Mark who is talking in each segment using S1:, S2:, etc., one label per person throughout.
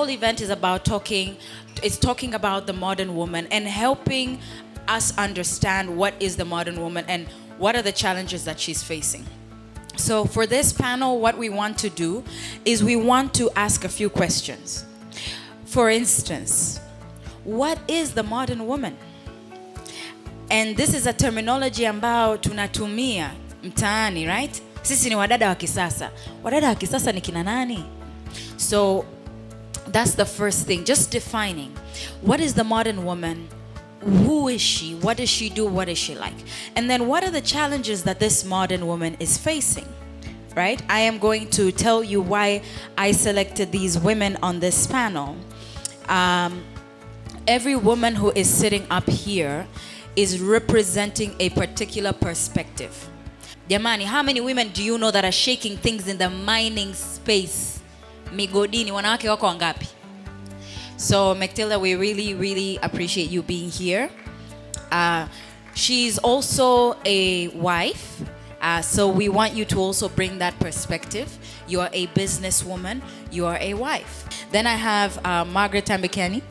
S1: whole event is about talking about the modern woman and helping us understand what is the modern woman and what are the challenges that she's facing. So for this panel, what we want to do is we want to ask a few questions. For instance, what is the modern woman? And this is a terminology ambao tunatumia mtaani, right? Sisi ni wadada wa kisasa. Wadada wa kisasa ni kina nani? So that's the first thing, just defining. What is the modern woman? Who is she? What does she do? What is she like? And then what are the challenges that this modern woman is facing, right? I am going to tell you why I selected these women on this panel. Every woman who is sitting up here is representing a particular perspective. Jamani, how many women do you know that are shaking things in the mining space? Migodini, wanawake wako wangapi? So, Mecltilder, we really, really appreciate you being here. She's also a wife, so we want you to also bring that perspective. You are a businesswoman, you are a wife. Then I have Margareth Thambikeni.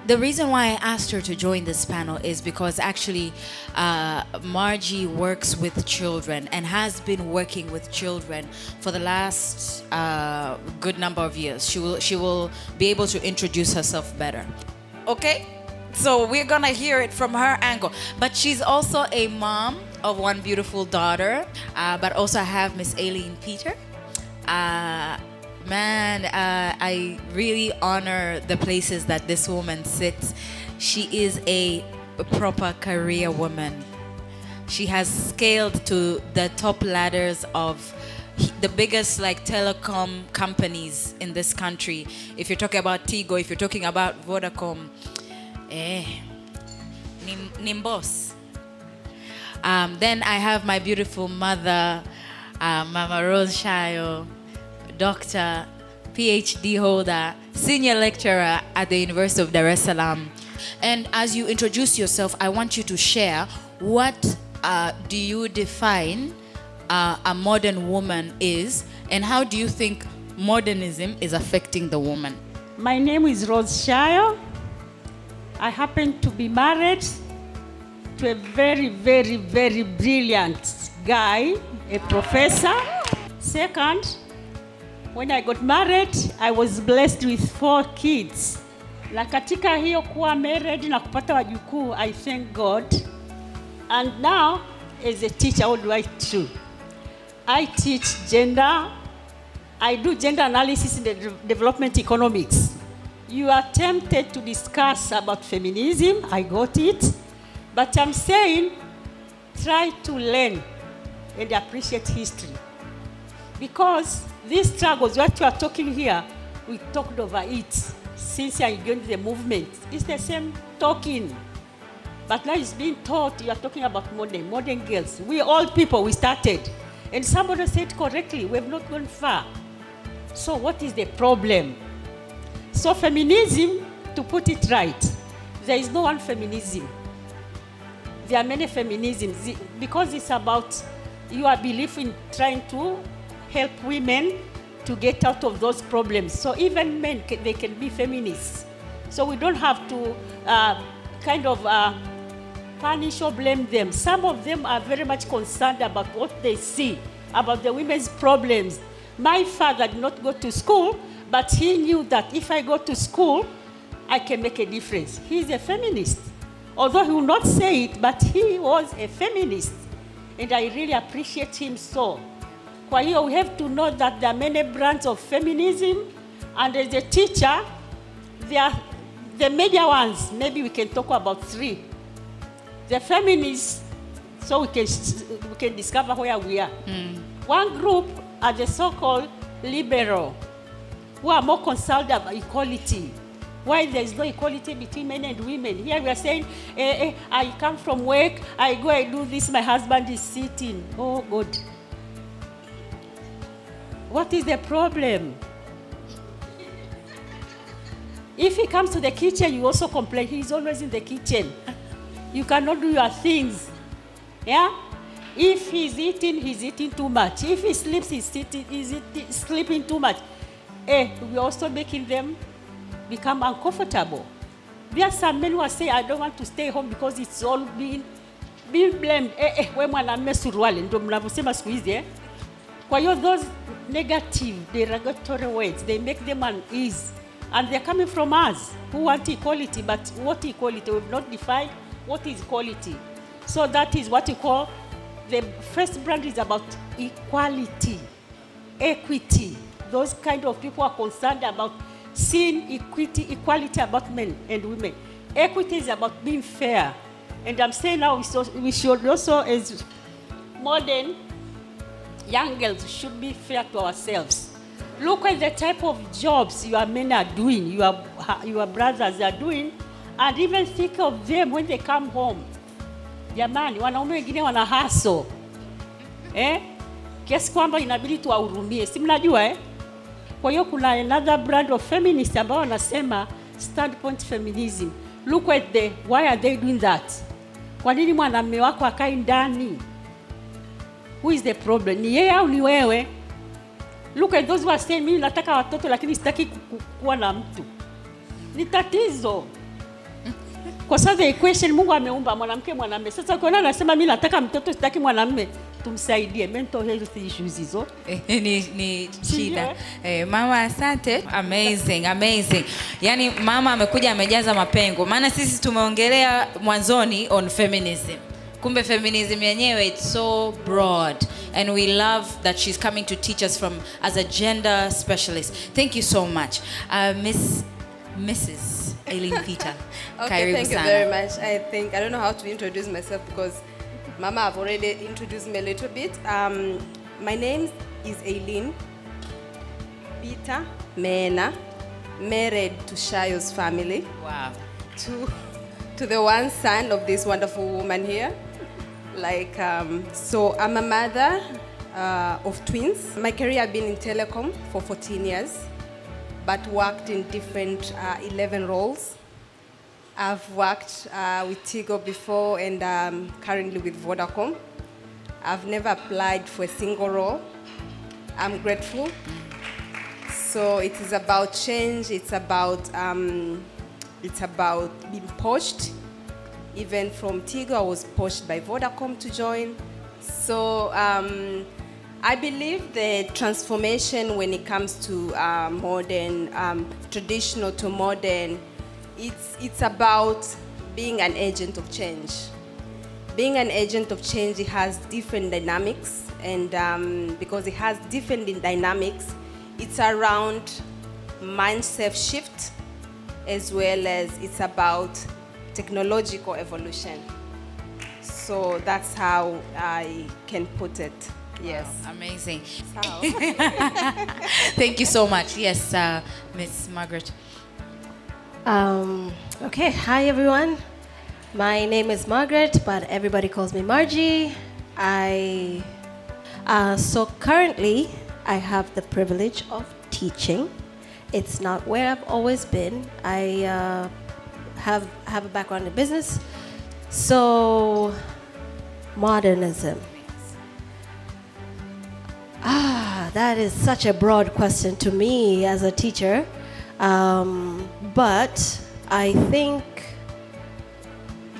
S1: The reason why I asked her to join this panel is because actually Margie works with children and has been working with children for the last good number of years. She will be able to introduce herself better. Okay? So we're gonna hear it from her angle. But she's also a mom of one beautiful daughter. But also I have Miss Aileen Peter. Man, I really honor the places that this woman sits. She is a proper career woman. She has scaled to the top ladders of the biggest like telecom companies in this country. If you're talking about Tigo, if you're talking about Vodacom, Nimbos. Then I have my beautiful mother, Mama Rose Shayo, doctor, PhD holder, senior lecturer at the University of Dar es Salaam. And as you introduce yourself, I want you to share what do you define a modern woman is, and how do you think modernism is affecting the woman?
S2: My name is Rose Shayo. I happen to be married to a very, very, very brilliant guy, a professor. Second, when I got married, I was blessed with 4 kids. Na katika hiyo kuwa married na kupata wajukuu, I thank God. And now, as a teacher, what do I do? I teach gender. I do gender analysis in the development economics. You are tempted to discuss about feminism. I got it. But I'm saying, try to learn and appreciate history. Because these struggles, what you are talking here, we talked over it since I joined the movement. It's the same talking. But now it's being taught, you are talking about modern girls. We old people, we started. And somebody said correctly, we have not gone far. So what is the problem? So feminism, to put it right, there is no one feminism. There are many feminisms. Because it's about your belief in trying to help women to get out of those problems. So even men, they can be feminists. So we don't have to punish or blame them. Some of them are very much concerned about what they see, about the women's problems. My father did not go to school, but he knew that if I go to school, I can make a difference. He's a feminist. Although he will not say it, but he was a feminist. And I really appreciate him so. Kwa hiyo, we have to know that there are many brands of feminism, and as a teacher, there are the major ones. Maybe we can talk about 3. The feminists, so we can discover where we are. One group are the so-called liberal, who are more concerned about equality. Why there is no equality between men and women? Here we are saying, I come from work, I go, I do this, my husband is sitting. Oh, God. What is the problem? If he comes to the kitchen, you also complain. He's always in the kitchen. You cannot do your things. Yeah? If he's eating too much. If he sleeps, he's sleeping too much. We're also making them become uncomfortable. There are some men who are saying, I don't want to stay home because it's all being blamed. We mwanaume suruali, ndio mnavyosema siku hizi, eh? Kwa hiyo those negative, derogatory words, they make them uneasy. And they're coming from us who want equality, but what equality? We've not defined what is equality. So that is what you call, the first brand is about equality, equity. Those kind of people are concerned about seeing equality about men and women. Equity is about being fair. And I'm saying now we should also, as modern young girls, should be fair to ourselves. Look at the type of jobs your men are doing, your brothers are doing, and even think of them when they come home. Jamani, wanaume wengine wana hustle. Kiasi kwamba inabidi tuwahurumie. Si mnajua, eh? Kwa hiyo kuna another brand of feminists ambao wanasema standpoint feminism. Look at why are they doing that? Kwa nini mwanamume wako akai ndani? Who is the problem? Ni yeye au ni wewe? Look at those who are saying, mimi nataka watoto lakini sitaki kuwa na mtu. Ni tatizo. Kwa sababu the equation Mungu ameumba mwanamke mwanamume. Sasa kwa nini anasema mimi nataka mtoto sitaki mwanamume? Tumsaidie mental health issues hizo.
S1: Ni shida. Mama asante. Amazing, amazing. Yani mama amekuja amejaza mapengo. Maana sisi tumeongelea mwanzoni on feminism. Kumbe feminism yenyewe, it's so broad, and we love that she's coming to teach us as a gender specialist. Thank you so much. Mrs. Aileen Peter.
S3: Okay, thank you very much. I don't know how to introduce myself because Mama have already introduced me a little bit. My name is Aileen Peter Mena, married to Shayo's family.
S1: Wow.
S3: To the one son of this wonderful woman here. So I'm a mother of twins. My career has been in telecom for 14 years, but worked in different 11 roles. I've worked with Tigo before and currently with Vodacom. I've never applied for a single role. I'm grateful. So it is about change. It's about being poached. Even from Tigo, I was poached by Vodacom to join. So I believe the transformation when it comes to modern, traditional to modern, it's about being an agent of change. Being an agent of change, it has different dynamics, and because it has different dynamics, it's around mindset shift, as well as it's about technological evolution. So that's how I can put it. Yes.
S1: Wow, amazing. Thank you so much. Yes, Miss Margaret.
S4: Okay, hi everyone. My name is Margaret, but everybody calls me Margie. So currently, I have the privilege of teaching. It's not where I've always been. I have a background in business. So, modernism. That is such a broad question to me as a teacher. But I think,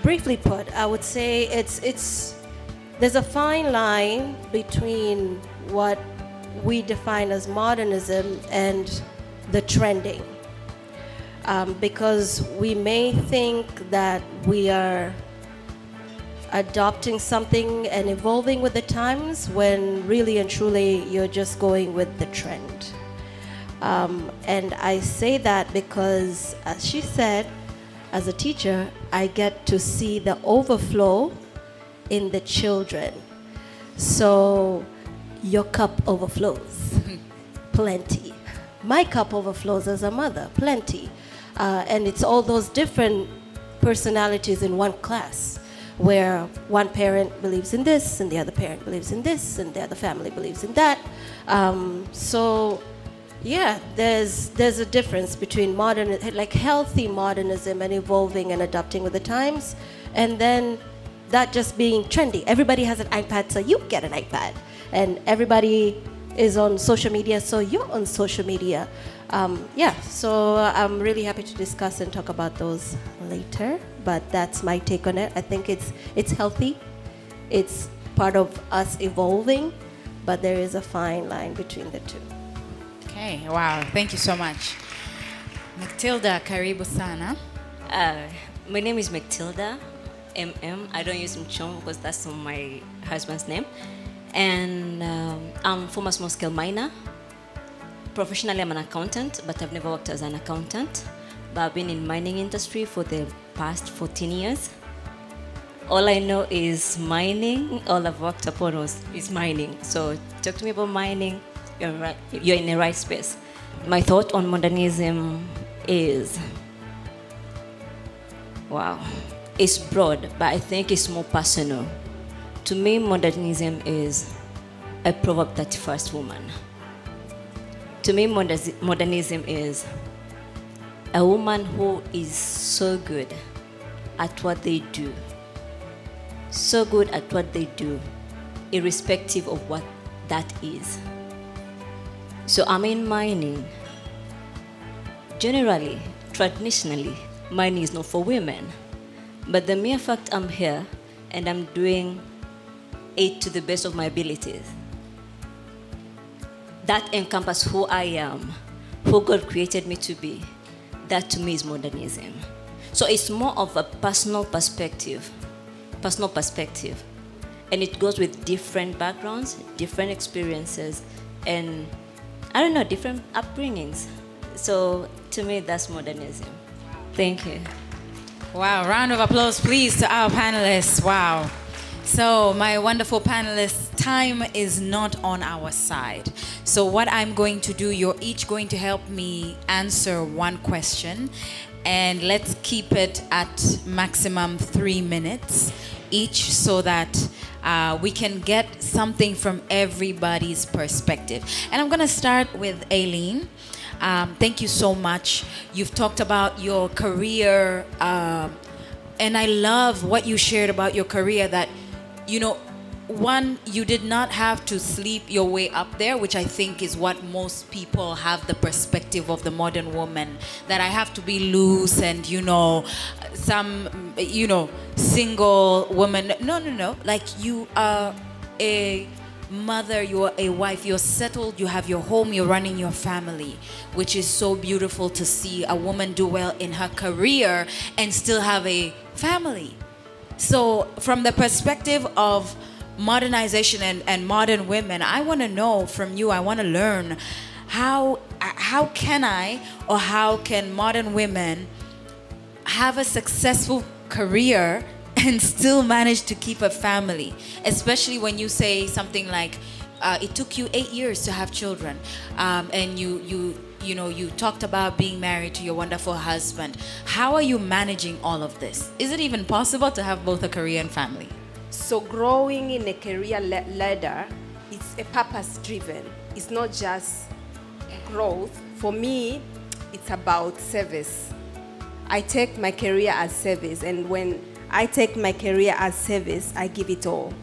S4: briefly put, I would say there's a fine line between what we define as modernism and the trending. Because we may think that we are adopting something and evolving with the times when really and truly you're just going with the trend. And I say that because, as she said, as a teacher, I get to see the overflow in the children. So your cup overflows, plenty. My cup overflows as a mother, plenty. And it's all those different personalities in one class, where one parent believes in this, and the other parent believes in this, and the other family believes in that. So yeah, there's a difference between healthy modernism and evolving and adapting with the times, and then that just being trendy. Everybody has an iPad, so you get an iPad. And everybody is on social media, so you're on social media. Yeah, so I'm really happy to discuss and talk about those later, but that's my take on it. I think it's healthy. It's part of us evolving, but there is a fine line between the two.
S1: Okay, wow, thank you so much. Mecltilder, karibu sana.
S5: My name is Mecltilder, I don't use Mchomvu because that's my husband's name. And I'm former small-scale miner. Professionally, I'm an accountant, but I've never worked as an accountant. But I've been in mining industry for the past 14 years. All I know is mining. All I've worked upon is mining. So talk to me about mining. You're in the right space. My thought on modernism is, wow, it's broad, but I think it's more personal. To me, modernism is a Proverb 31st woman. To me, modernism is a woman who is so good at what they do. So good at what they do, irrespective of what that is. So I'm in mining. Generally, traditionally, mining is not for women. But the mere fact I'm here and I'm doing it to the best of my abilities, that encompasses who I am, who God created me to be. That to me is modernism. So it's more of a personal perspective. And it goes with different backgrounds, different experiences, and I don't know, different upbringings. So to me, that's modernism. Thank you.
S1: Wow, round of applause, please, to our panelists. Wow. So my wonderful panelists, time is not on our side. So what I'm going to do, you're each going to help me answer one question, and let's keep it at maximum 3 minutes each so that we can get something from everybody's perspective. And I'm going to start with Aileen. Thank you so much. You've talked about your career, and I love what you shared about your career, that, you know, one, you did not have to sleep your way up there, which I think is what most people have the perspective of the modern woman, that I have to be loose and, you know, some, you know, single woman. No. Like, you are a mother, you're a wife, you're settled, you have your home, you're running your family, which is so beautiful to see a woman do well in her career and still have a family. So from the perspective of modernization and modern women, I want to know from you, I want to learn how can I, or how can modern women have a successful career and still manage to keep a family, especially when you say something like it took you 8 years to have children, and you know, you talked about being married to your wonderful husband. How are you managing all of this? Is it even possible to have both a career and family?
S3: So growing in a career ladder, it's a purpose-driven. It's not just growth. For me, it's about service. I take my career as service, and when I take my career as service, I give it all.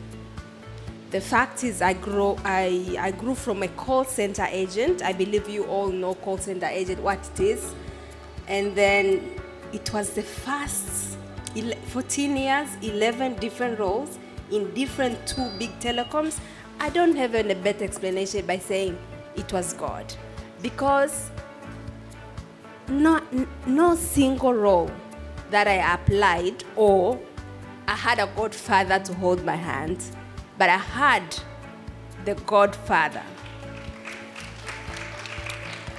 S3: The fact is, I grew from a call center agent. I believe you all know call center agent, what it is. And then it was the first 14 years, 11 different roles in different 2 big telecoms. I don't have a better explanation by saying it was God. Because no single role that I applied, or I had a godfather to hold my hand, but I had the Godfather.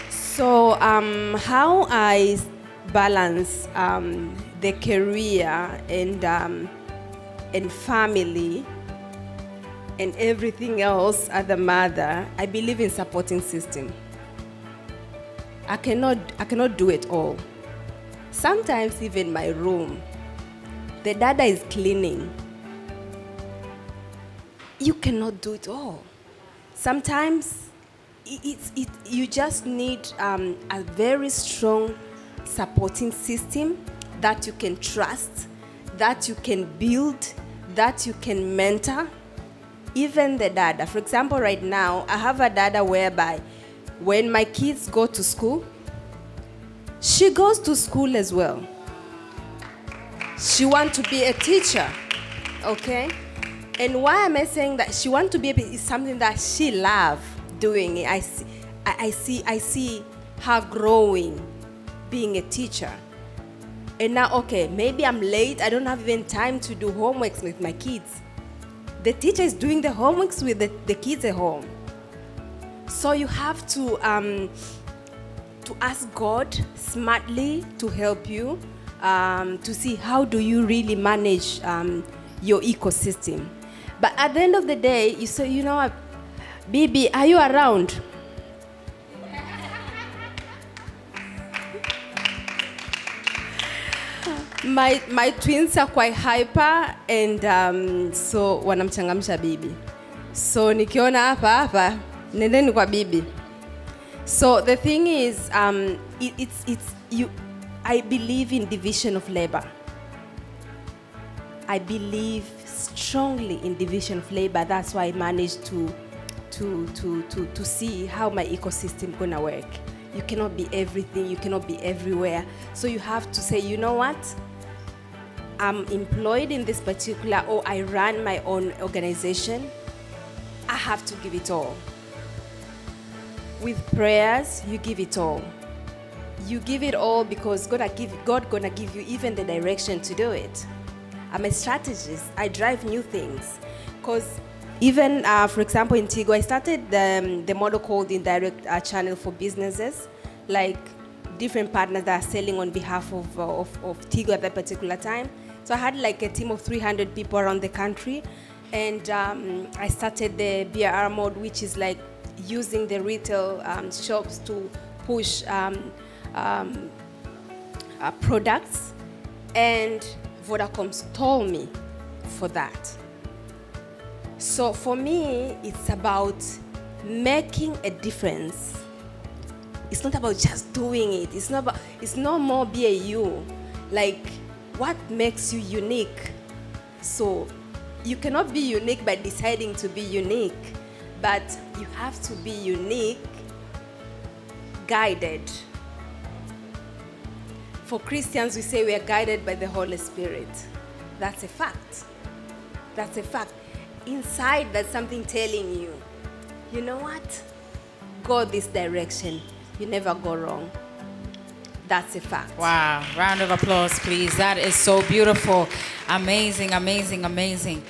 S3: So how I balance the career and family and everything else as a mother, I believe in supporting system. I cannot do it all. Sometimes even my room, the dada is cleaning. You cannot do it all. Sometimes you just need a very strong supporting system that you can trust, that you can build, that you can mentor. even the dada. For example, right now, I have a dada whereby when my kids go to school, she goes to school as well. She wants to be a teacher, okay? And why am I saying that she wants to be is something that she loves doing. I see her growing, being a teacher. And now, okay, maybe I'm late. I don't have even time to do homeworks with my kids. The teacher is doing the homeworks with the kids at home. So you have to ask God smartly to help you to see how do you really manage your ecosystem. But at the end of the day, you say, you know what, Bibi, are you around? My twins are quite hyper, and so wanamchangamsha bibi. So nikiona hapa nendeni kwa bibi. So the thing is, I believe in division of labor. I believe strongly in division of labor. That's why I managed to see how my ecosystem gonna work. You cannot be everything. You cannot be everywhere. So you have to say, you know what? I'm employed in this particular, or I run my own organization. I have to give it all. With prayers, you give it all. You give it all because God gonna give you even the direction to do it. I'm a strategist. I drive new things. Because even, for example, in Tigo, I started the model called Indirect Channel for businesses, like different partners that are selling on behalf of Tigo at that particular time. So I had like a team of 300 people around the country. And I started the BRR mode, which is like using the retail shops to push products. And Vodacom stole me for that. So for me, it's about making a difference. It's not about just doing it. It's not more BAU. Like, what makes you unique? So you cannot be unique by deciding to be unique, but you have to be unique, guided. For Christians, we say we are guided by the Holy Spirit. That's a fact. That's a fact. Inside, there's something telling you, you know what? Go this direction. You never go wrong. That's a fact.
S1: Wow. Round of applause, please. That is so beautiful. Amazing, amazing, amazing.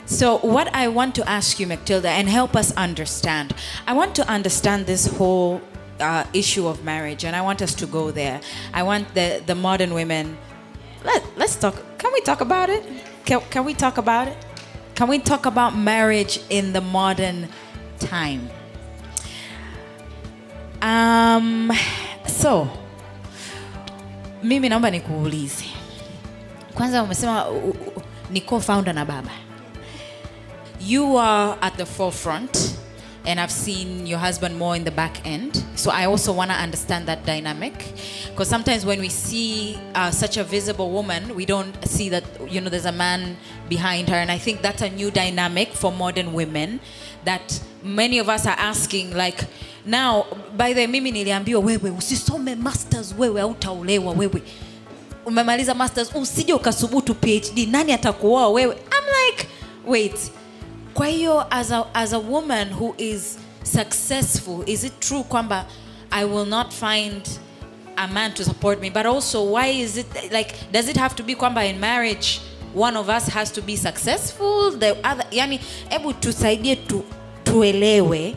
S1: So what I want to ask you, Mecltilder, and help us understand, I want to understand this whole issue of marriage, and I want us to go there. I want the modern women, let's talk, can we talk about it? Can we talk about it? Can we talk about marriage in the modern time? So, mimi naomba nikuulize. Kwanza umesema ni co-founder na baba. You are at the forefront, and I've seen your husband more in the back end. So I also want to understand that dynamic, because sometimes when we see such a visible woman, we don't see that, you know, there's a man behind her. And I think that's a new dynamic for modern women that many of us are asking, like, now, by the mimi niliambiwa wewe usisome masters, wewe hautaolewa, wewe umemaliza masters usije ukasubutu PhD, nani atakuoa wewe? I'm like, wait. Kwa hiyo, as a woman who is successful, is it true kwamba I will not find a man to support me? But also, why is it, like, does it have to be kwamba in marriage one of us has to be successful, the other, yani, ebu tusaidie tuelewe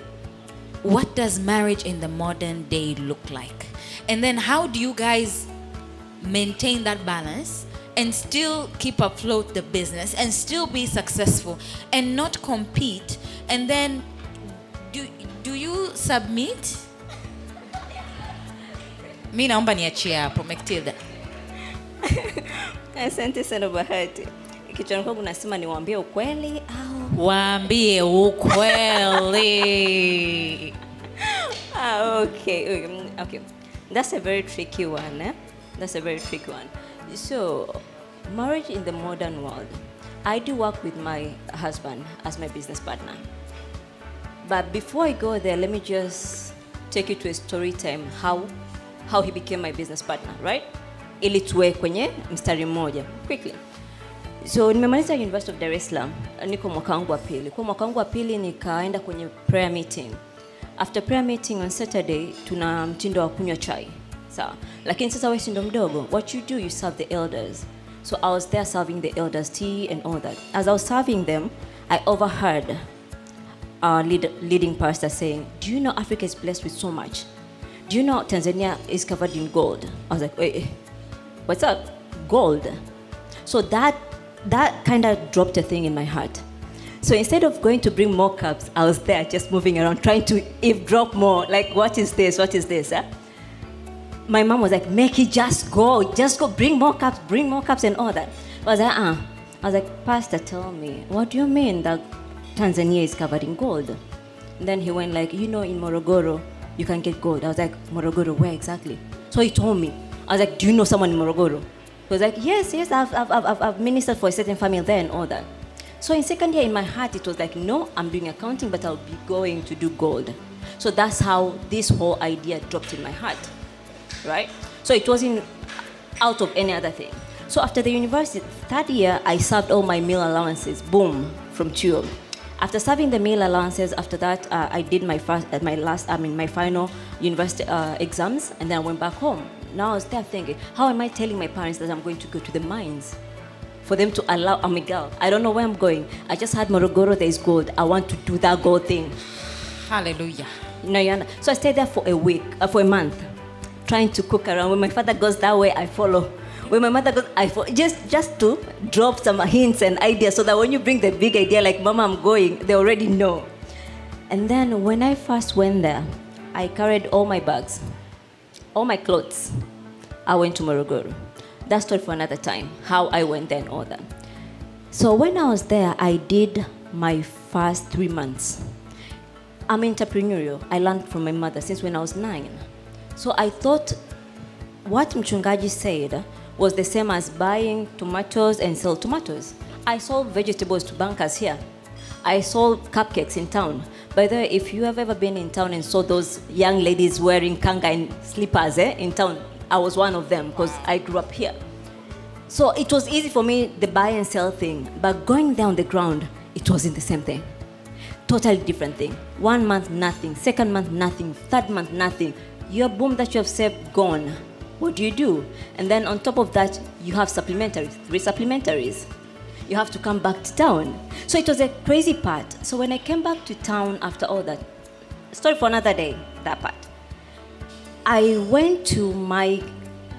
S1: what does marriage in the modern day look like? And then how do you guys maintain that balance and still keep afloat the business and still be successful and not compete? And then do you submit? Mi naomba niachie hapo Mecltilder.
S5: Asante sana Bahati. Kichwani kwangu nasema niwaambie ukweli au
S1: waambie ukweli.
S5: Okay. That's a very tricky one, eh? That's a very tricky one. So, marriage in the modern world. I do work with my husband as my business partner. But before I go there, let me just take you to a story time how he became my business partner, right? Ili tuwe kwenye mstari mmoja. Quickly. So, nimemaliza University of Dar es Salaam, niko mwaka wangu wa pili. Kwa mwaka wangu wa pili nikaenda kwenye prayer meeting. After prayer meeting on Saturday, tuna mtindo wa kunywa chai. Sawa. Lakini sasa wewe si ndo mdogo. What you do, you serve the elders. So I was there serving the elders tea and all that. As I was serving them, I overheard our leading pastor saying, "Do you know Africa is blessed with so much? Do you know Tanzania is covered in gold?" I was like, "Wait, what's up? Gold?" So that kind of dropped a thing in my heart. So instead of going to bring more cups, I was there just moving around, trying to eavesdrop more. Like, what is this? What is this? Huh? My mom was like, "Make it just go, bring more cups and all that." I was like, I was like, "Pastor, tell me, what do you mean that Tanzania is covered in gold?" And then he went like, "You know, in Morogoro, you can get gold." I was like, "Morogoro, where exactly?" So he told me. I was like, "Do you know someone in Morogoro?" He was like, yes, I've ministered for a certain family there and all that. So in second year, in my heart, it was like, no, I'm doing accounting, but I'll be going to do gold. So that's how this whole idea dropped in my heart, right? So it wasn't out of any other thing. So after the university, third year, I served all my meal allowances, boom, from TUO. After serving the meal allowances, after that, I did my final university exams, and then I went back home. Now I was there thinking, how am I telling my parents that I'm going to go to the mines? For them to allow, I'm a girl. I don't know where I'm going. I just had Morogoro, there is gold. I want to do that gold thing.
S1: Hallelujah.
S5: So I stayed there for a week, for a month, trying to cook around. When my father goes that way, I follow. When my mother goes, I follow. Just to drop some hints and ideas so that when you bring the big idea, like, Mama, I'm going, they already know. And then when I first went there, I carried all my bags, all my clothes. I went to Morogoro. That story for another time, how I went there and all that. So when I was there, I did my first 3 months. I'm entrepreneurial. I learned from my mother since when I was 9. So I thought what Mchungaji said was the same as buying tomatoes and sell tomatoes. I sold vegetables to bankers here. I sold cupcakes in town. By the way, if you have ever been in town and saw those young ladies wearing kanga and slippers in town, I was one of them because I grew up here. So it was easy for me, the buy and sell thing. But going down the ground, it wasn't the same thing. Totally different thing. 1 month, nothing. Second month, nothing. Third month, nothing. Your boom that you have saved, gone. What do you do? And then on top of that, you have supplementaries, 3 supplementaries. You have to come back to town. So it was a crazy part. So when I came back to town after all that, story for another day, that part. I went to my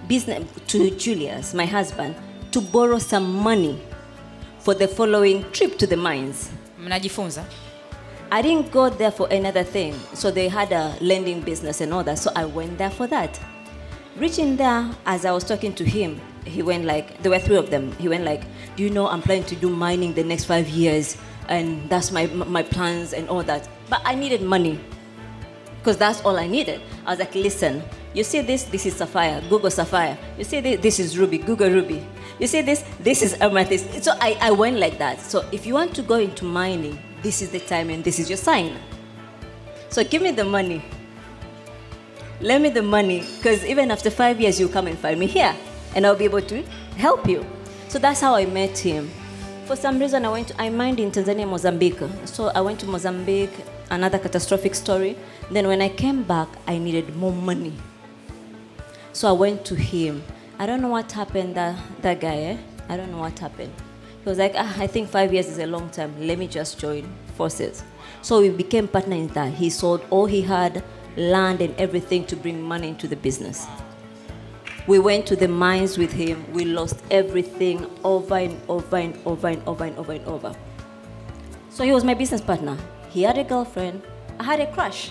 S5: business, to Julius, my husband, to borrow some money for the following trip to the mines.
S1: Mnajifunza?
S5: I didn't go there for another thing. So they had a lending business and all that. So I went there for that. Reaching there, as I was talking to him, he went like, there were 3 of them. He went like, "Do you know I'm planning to do mining the next 5 years? And that's my plans and all that." But I needed money because that's all I needed. I was like, "Listen, you see this is sapphire, Google sapphire. You see this is ruby, Google ruby. You see this is amethyst." So I went like that. So if you want to go into mining, this is the time and this is your sign. So give me the money. Lend me the money, because even after 5 years, you'll come and find me here, and I'll be able to help you. So that's how I met him. For some reason, I mined in Tanzania, Mozambique. So I went to Mozambique, another catastrophic story. Then when I came back, I needed more money. So I went to him. I don't know what happened, that guy, I don't know what happened. He was like, I think 5 years is a long time. Let me just join forces. So we became partners in that. He sold all he had, land and everything to bring money into the business. We went to the mines with him. We lost everything over and over and over and over and over and over. So he was my business partner. He had a girlfriend. I had a crush.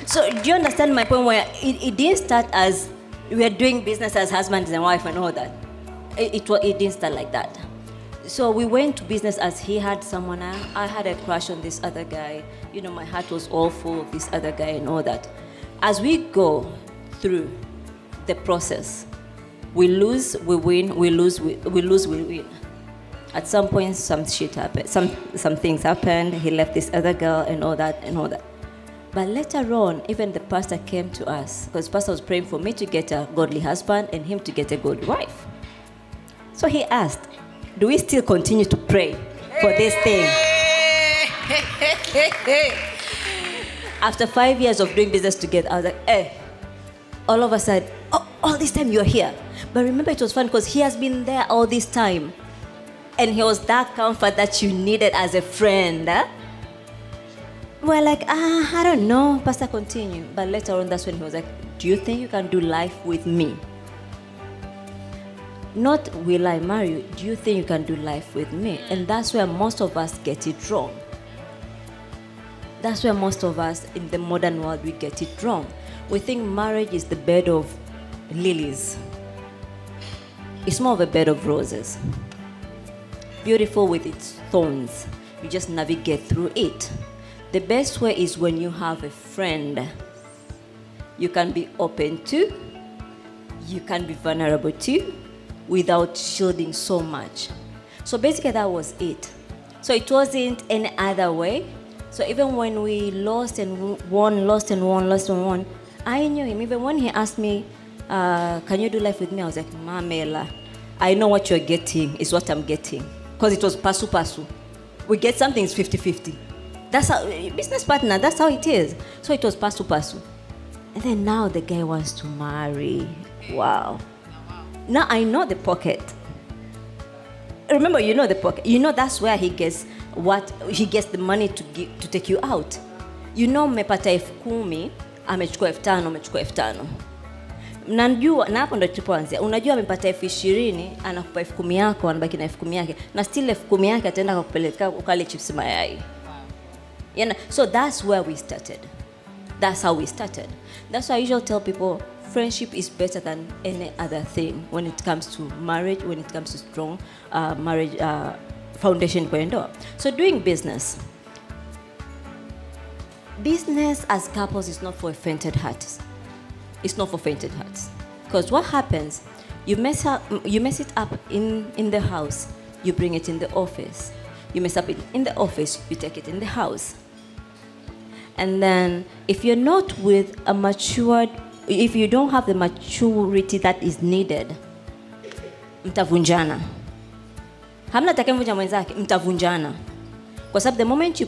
S5: So do you understand my point where it didn't start as we were doing business as husband and wife and all that. It didn't start like that. So we went to business as he had someone. I had a crush on this other guy. You know, my heart was all full of this other guy and all that. As we go through the process, we lose, we win, we lose, we lose, we win. At some point, some shit happened. Some things happened. He left this other girl and all that and all that. But later on, even the pastor came to us because pastor was praying for me to get a godly husband and him to get a good wife. So he asked, do we still continue to pray for this thing? After 5 years of doing business together, I was like, hey. All of a sudden, all this time you're here. But remember, it was fun because he has been there all this time. And he was that comfort that you needed as a friend. Huh? We're like, I don't know. Pastor, continue. But later on, that's when he was like, do you think you can do life with me? Not, will I marry you? Do you think you can do life with me? And that's where most of us get it wrong. That's where most of us in the modern world, we get it wrong. We think marriage is the bed of lilies. It's more of a bed of roses. Beautiful with its thorns. You just navigate through it. The best way is when you have a friend you can be open to, you can be vulnerable to, without shielding so much. So basically that was it. So it wasn't any other way. So even when we lost and won, lost and won, lost and won, I knew him. Even when he asked me, can you do life with me? I was like, Mamela, I know what you're getting is what I'm getting. Because it was pasu. We get something, it's 50-50. That's how, business partner, that's how it is. So it was pasu. And then now the guy wants to marry. Wow. Now I know the pocket. Remember, you know the pocket. You know that's where he gets the money to take you out. You know mepata 10,000, amechukua 5,000, amechukua 5,000. Mnajua na hapo ndo tulipoanzia. Unajua amepata 20,000, anakupa 10,000 yako, anabaki na 10,000 yake. Na still 10,000 yake ataenda kukupeleka ukale chips mayai. You know, so that's where we started. That's how we started. That's why I usually tell people friendship is better than any other thing when it comes to marriage, when it comes to strong marriage foundation for ndoa. So doing business as couples is not for fainted hearts. It's not for fainted hearts. Because what happens, you mess it up in the house, you bring it in the office. You mess up in the office, you take it in the house. And then if you're not with a matured, if you don't have the maturity that is needed, mtavunjana. Hamna atakayemvunja mwenzake, mtavunjana. Kwa sababu the moment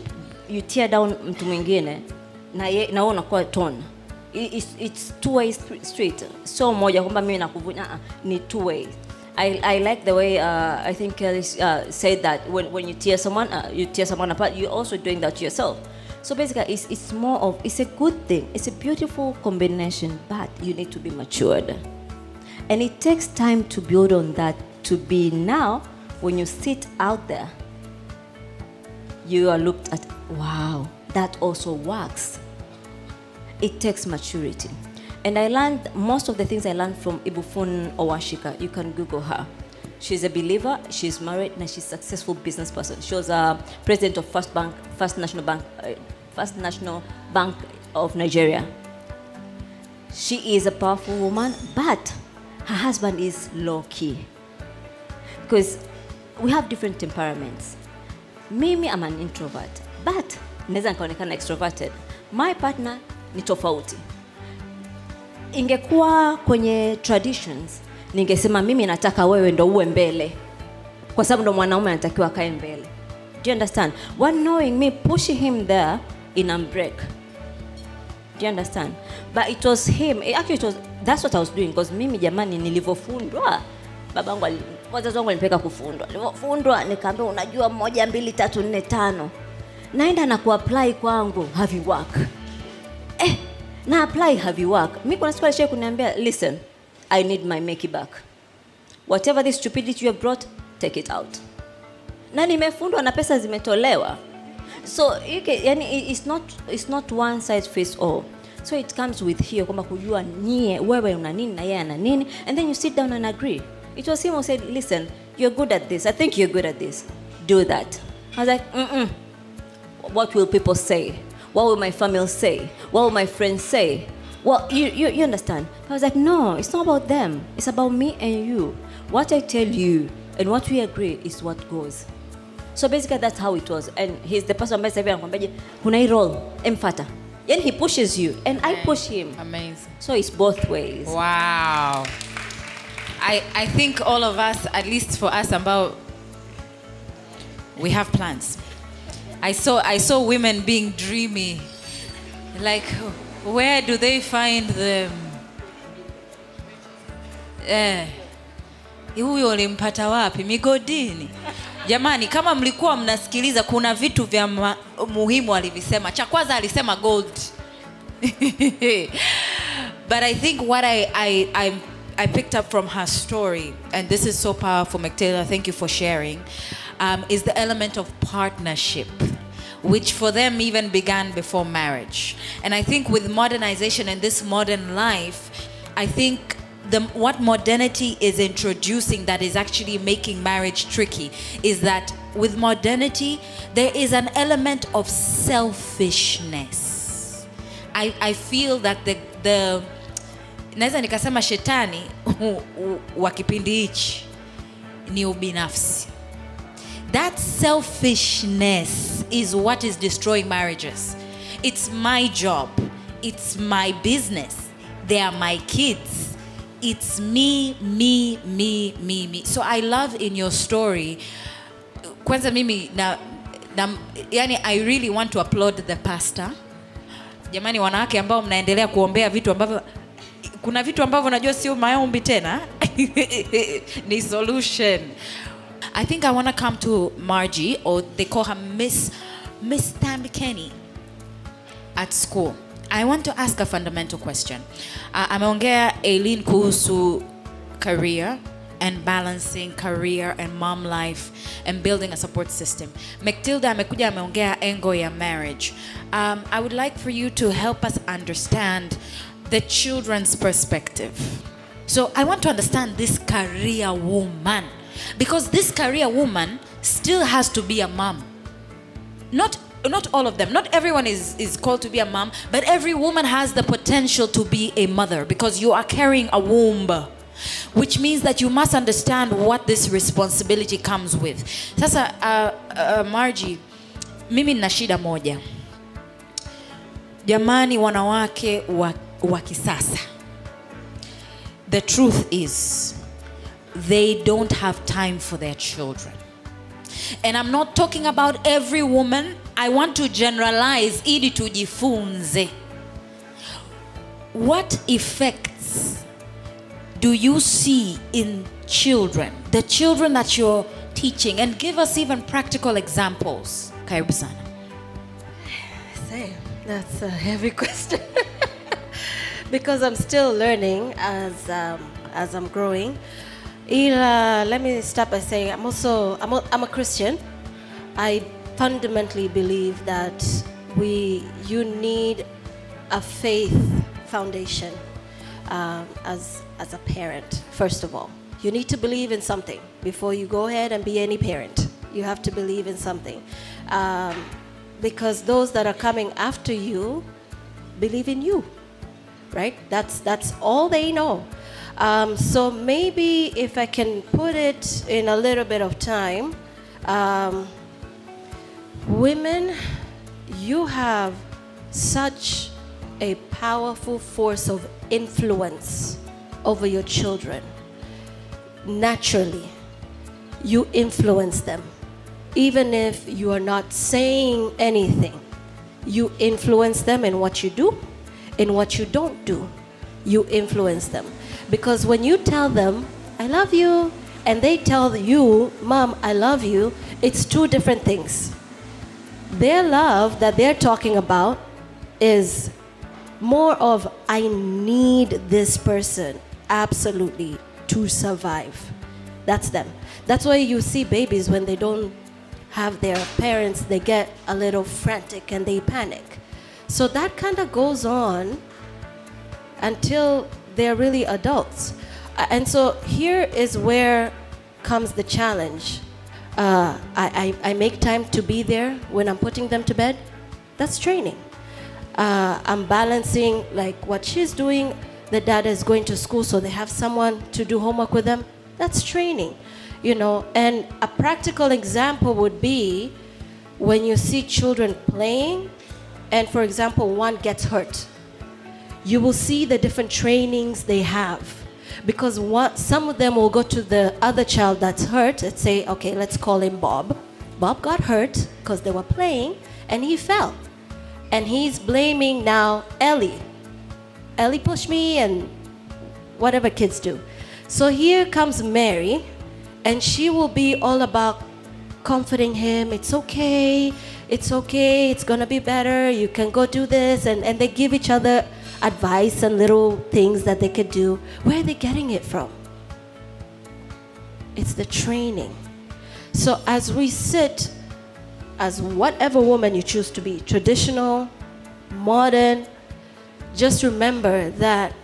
S5: you tear down mtu mwingine, na wewe unakuwa torn. It's two-way street. So moja kwamba mimi nakuvunja, ni two-way. I like the way I think Kelly said that when you tear someone apart, you're also doing that to yourself. So basically, it's more of, it's a good thing. It's a beautiful combination, but you need to be matured. And it takes time to build on that, to be now, when you sit out there, you are looked at, wow, that also works. It takes maturity. And I learned, most of the things I learned from Ibufun Owashika. You can Google her. She's a believer, she's married, and she's a successful business person. She was a president of First National Bank of Nigeria. She is a powerful woman, but her husband is low-key. Because we have different temperaments. Mimi, I'm an introvert, but naweza nikaonekana extroverted. My partner ni tofauti. Ingekuwa kwenye traditions, ningesema mimi nataka wewe ndo uwe mbele. Kwa sababu ndo mwanaume anatakiwa akae mbele. Do you understand? One knowing me, pushing him there in a break. Do you understand? But it was him. Actually, that's what I was doing. Because mimi jamani nilivofundwa. babangu wazazi wangu walipeleka kufundwa. Nilipofundwa nikaambia unajua 1 2 3 4 5. Naenda na kuapply kwangu, have you work? Na apply have you work? Mimi kuna siku alishaye kuniambia, listen, I need my make back. Whatever this stupidity you have brought, take it out. Na nimefundwa na pesa zimetolewa. So yani it's not one size fits all. So it comes with here kwamba kujua nyie wewe una nini na yeye ana nini, and then you sit down and agree. It was him who said, listen, you're good at this. I think you're good at this. Do that. I was like, what will people say? What will my family say? What will my friends say? Well, you understand? I was like, no, it's not about them. It's about me and you. What I tell you and what we agree is what goes. So basically that's how it was. And he's the person who says, kuna hii role, emfata. And he pushes you and I push him.
S1: Amazing.
S5: So it's both ways.
S1: Wow. I think all of us, at least for us, we have plans. I saw women being dreamy. Like, where do they find them? Huyo ulimpata wapi? Migodini. Jamani, kama mlikuwa mnasikiliza, kuna vitu vya muhimu alivisema. Cha kwanza alisema gold. But I think what I picked up from her story, and this is so powerful, Mecltilder, thank you for sharing, is the element of partnership, which for them even began before marriage. And I think with modernization and this modern life, I think what modernity is introducing that is actually making marriage tricky is that with modernity, there is an element of selfishness. I feel that the naweza nikasema shetani wa kipindi hichi ni ubinafsi. That selfishness is what is destroying marriages. It's my job. It's my business. They are my kids. It's me. So I love in your story, kwanza mimi yani I really want to applaud the pastor. Jamani wanawake ambao mnaendelea kuombea vitu ambavyo kuna vitu ambavyo najua sio maombi tena ni solution. I think I want to come to Margie, or they call her Miss Thambikeni at school. I want to ask a fundamental question. Ameongea Aileen kuhusu career and balancing career and mom life and building a support system. Mecltilder amekuja ameongea angle ya marriage. I would like for you to help us understand the children's perspective. So I want to understand this career woman, because this career woman still has to be a mom. Not all of them. Not everyone is called to be a mom, but every woman has the potential to be a mother because you are carrying a womb, which means that you must understand what this responsibility comes with. Sasa Margie, mimi nina shida moja. Jamani wanawake wa kisasa. The truth is they don't have time for their children. And I'm not talking about every woman. I want to generalize ili tujifunze. What effects do you see in children, the children that you're teaching, and give us even practical examples? Karibu sana.
S4: That's a heavy question. Because I'm still learning as I'm growing. Let me start by saying I'm a Christian. I fundamentally believe that you need a faith foundation as a parent. First of all, you need to believe in something before you go ahead and be any parent. You have to believe in something, because those that are coming after you believe in you, right? That's all they know. So maybe if I can put it in a little bit of time, women, you have such a powerful force of influence over your children. Naturally, you influence them. Even if you are not saying anything, you influence them in what you do, in what you don't do. You influence them. Because when you tell them, I love you, and they tell you, Mom, I love you, it's two different things. Their love that they're talking about is more of, I need this person absolutely to survive. That's them. That's why you see babies when they don't have their parents, they get a little frantic and they panic. So that kind of goes on until they're really adults. And so here is where comes the challenge. I make time to be there when I'm putting them to bed. That's training. I'm balancing like what she's doing. The dad is going to school, so they have someone to do homework with them. That's training, you know. And a practical example would be when you see children playing, and for example, one gets hurt. You will see the different trainings they have. Because some of them will go to the other child that's hurt and say, okay, let's call him Bob. Bob got hurt because they were playing and he fell. And he's blaming now Ellie. Ellie pushed me and whatever kids do. So here comes Mary, and she will be all about comforting him. It's okay, it's gonna be better, you can go do this. And they give each other advice and little things that they could do. Where are they getting it from? It's the training. So as we sit, as whatever woman you choose to be, traditional, modern, just remember that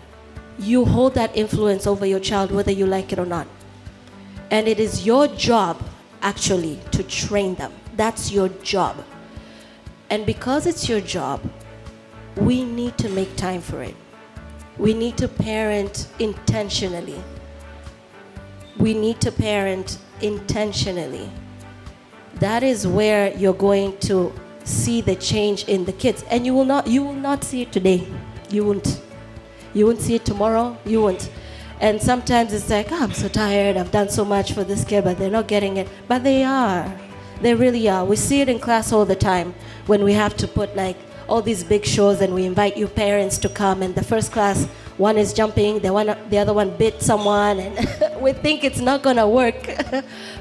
S4: you hold that influence over your child whether you like it or not. And it is your job, actually, to train them. That's your job. And because it's your job, we need to make time for it. We need to parent intentionally. We need to parent intentionally. That is where you're going to see the change in the kids. And you will not see it today. You won't. You won't see it tomorrow. You won't. And sometimes it's like, oh, I'm so tired. I've done so much for this kid, but they're not getting it. But they are. They really are. We see it in class all the time when we have to put like all these big shows and we invite you parents to come, and the first class, one is jumping, the other one bit someone, and we think it's not gonna work.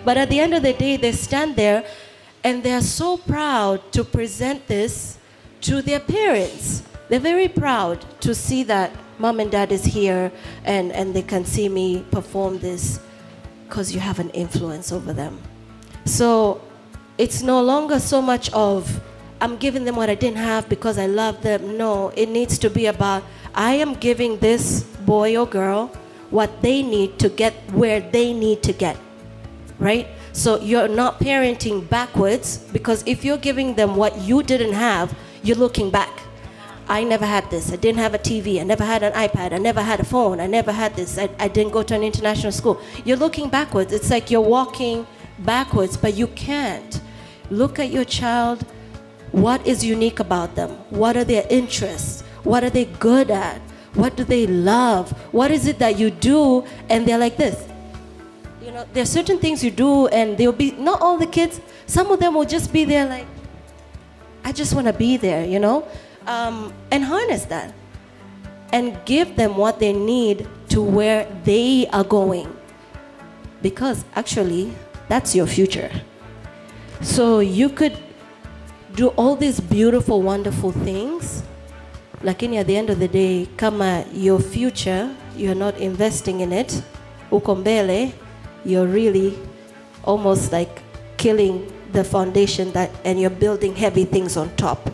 S4: But at the end of the day, they stand there and they're so proud to present this to their parents. They're very proud to see that Mom and Dad is here and they can see me perform this because you have an influence over them. So it's no longer so much of, I'm giving them what I didn't have because I love them. No, it needs to be about, I am giving this boy or girl what they need to get where they need to get, right? So you're not parenting backwards, because if you're giving them what you didn't have, you're looking back. I never had this. I didn't have a TV. I never had an iPad. I never had a phone. I never had this. I didn't go to an international school. You're looking backwards. It's like you're walking backwards, but you can't. Look at your child. What is unique about them? What are their interests? What are they good at? What do they love? What is it that you do and they're like this? You know, there are certain things you do and they'll be, not all the kids, some of them will just be there like, I just want to be there, you know? And harness that and give them what they need to where they are going, because actually that's your future. So you could do all these beautiful, wonderful things, lakini at the end of the day, kama your future, you're not investing in it, uko mbele, you're really almost like killing the foundation that, and you're building heavy things on top.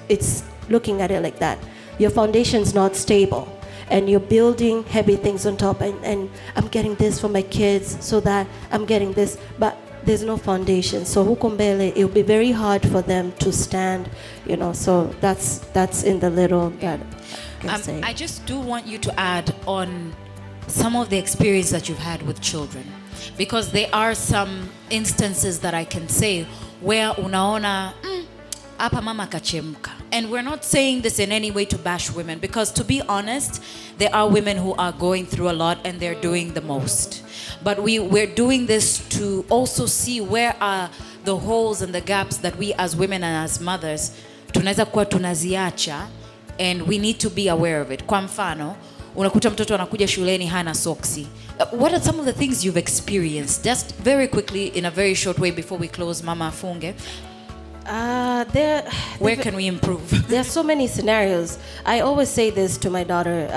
S4: It's looking at it like that. Your foundation's not stable and you're building heavy things on top, and I'm getting this for my kids so that I'm getting this, but there's no foundation. So huko mbele, it'll be very hard for them to stand, you know. So that's in the little that I can say.
S1: I just do want you to add on some of the experience that you've had with children, because there are some instances that I can say where unaona apa mama kachemka. And we're not saying this in any way to bash women, because to be honest, there are women who are going through a lot and they're doing the most. But we're doing this to also see where are the holes and the gaps that we as women and as mothers tunaweza kuwa tunaziacha, and we need to be aware of it. Kwa mfano, unakuta mtoto anakuja shuleni hana soksi. What are some of the things you've experienced? Just very quickly, in a very short way before we close, Mama Afunge. Where can we improve?
S4: There are so many scenarios. I always say this to my daughter.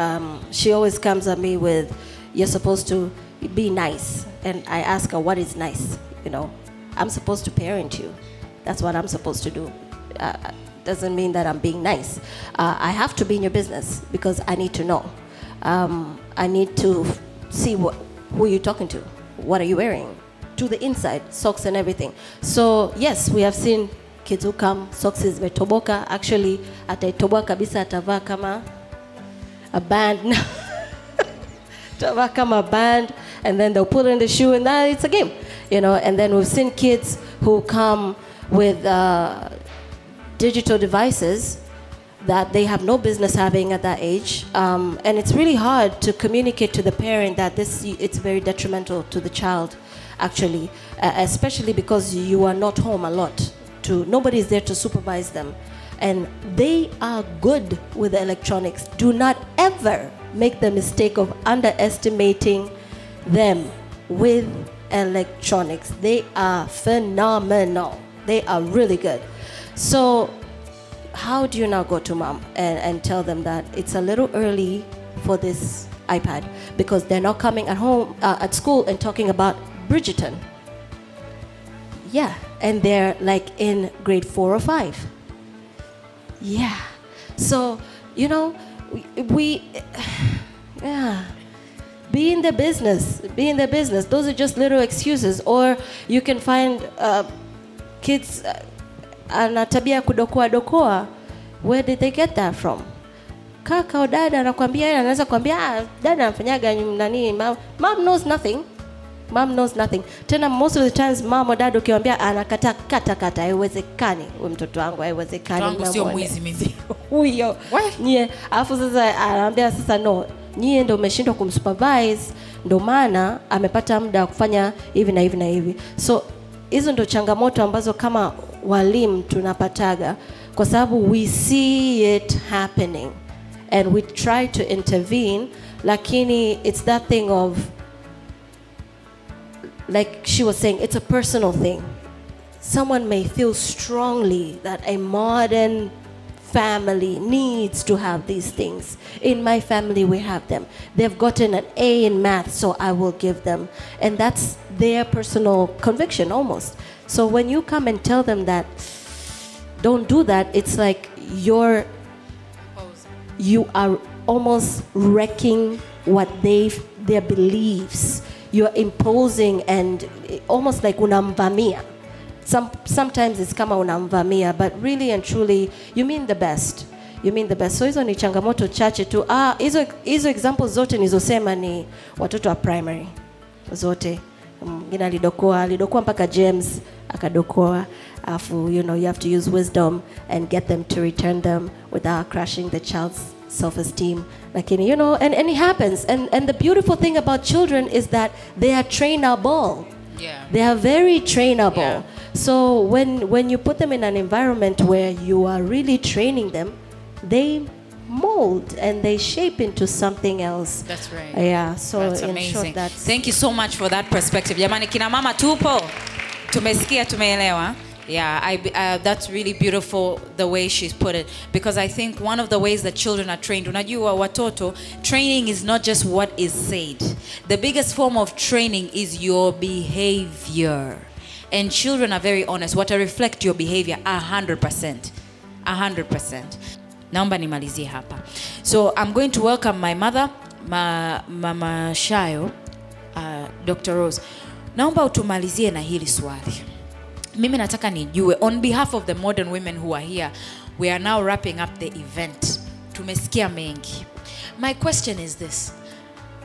S4: She always comes at me with, you're supposed to be nice. And I ask her, what is nice? You know, I'm supposed to parent you. That's what I'm supposed to do. Doesn't mean that I'm being nice. I have to be in your business because I need to know. I need to see who you're talking to. What are you wearing? To the inside, socks and everything. So yes, we have seen kids who come, socks is metoboka. Actually, ataitoboa kabisa, atavaa kama a band. Atavaa kama a band, and then they'll put in the shoe, and then it's a game, you know. And then we've seen kids who come with digital devices that they have no business having at that age, and it's really hard to communicate to the parent that it's very detrimental to the child, actually, especially because you are not home a lot. Nobody is there to supervise them, and they are good with the electronics. Do not ever make the mistake of underestimating them with electronics. They are phenomenal. They are really good. So how do you now go to mom and tell them that it's a little early for this iPad because they're not coming at home, at school, and talking about Bridgerton? Yeah, and they're like in grade 4 or 5. Yeah, so, you know, yeah, be in the business, be in the business. Those are just little excuses. Or you can find kids ana tabia kudokoa. Where did they get that from? Kaka au dada anakuambia, anaweza kuambia dada anafanyaga nani, mom knows nothing. Mom knows nothing. Tena most of the times mom or dad ukiwaambia anakata kata haiwezekani. Huyu mtoto wangu haiwezekani.
S1: Wangu sio mwizi mimi.
S4: Huyo. Nyie afu sasa anaambia sasa no. Nyie ndio umeshindwa kumsupervise, ndio maana amepata muda wa kufanya hivi na hivi na hivi. So hizo ndio changamoto ambazo kama walimu tunapataga kwa sababu we see it happening and we try to intervene, lakini it's that thing of, like she was saying, it's a personal thing. Someone may feel strongly that a modern family needs to have these things. In my family, we have them. They've gotten an A in math, so I will give them. And that's their personal conviction almost. So when you come and tell them that, don't do that, it's like you are almost wrecking what their beliefs. You're imposing and almost like unamvamia. Sometimes it's kama unamvamia, but really and truly, you mean the best. You mean the best. So hizo ni changamoto chache tu. Hizo examples zote nizosema ni watoto wa primary. Zote. Mwingine alidokoa mpaka James akadokoa. Afu, you know, you have to use wisdom and get them to return them without crushing the child's self-esteem. Lakini, you know, and it happens. And the beautiful thing about children is that they are trainable.
S1: Yeah.
S4: They are very trainable.
S1: Yeah.
S4: So when you put them in an environment where you are really training them, they mold and they shape into something else.
S1: That's right.
S4: Yeah, so
S1: that's
S4: in
S1: amazing.
S4: short,
S1: Thank you so much for that perspective. Jamani, kina mama tupo. Tumesikia, tumeelewa. Yeah, that's really beautiful the way she's put it, because I think one of the ways that children are trained, unajua watoto, training is not just what is said. The biggest form of training is your behavior. And children are very honest. What reflect your behavior 100%. 100%. Naomba nimalizie hapa. So I'm going to welcome my mother, Mama Shayo, Dr. Rose. Naomba utumalizie na hili swali. Mimi nataka nijue, on behalf of the modern women who are here, we are now wrapping up the event. Tumesikia mengi. My question is this: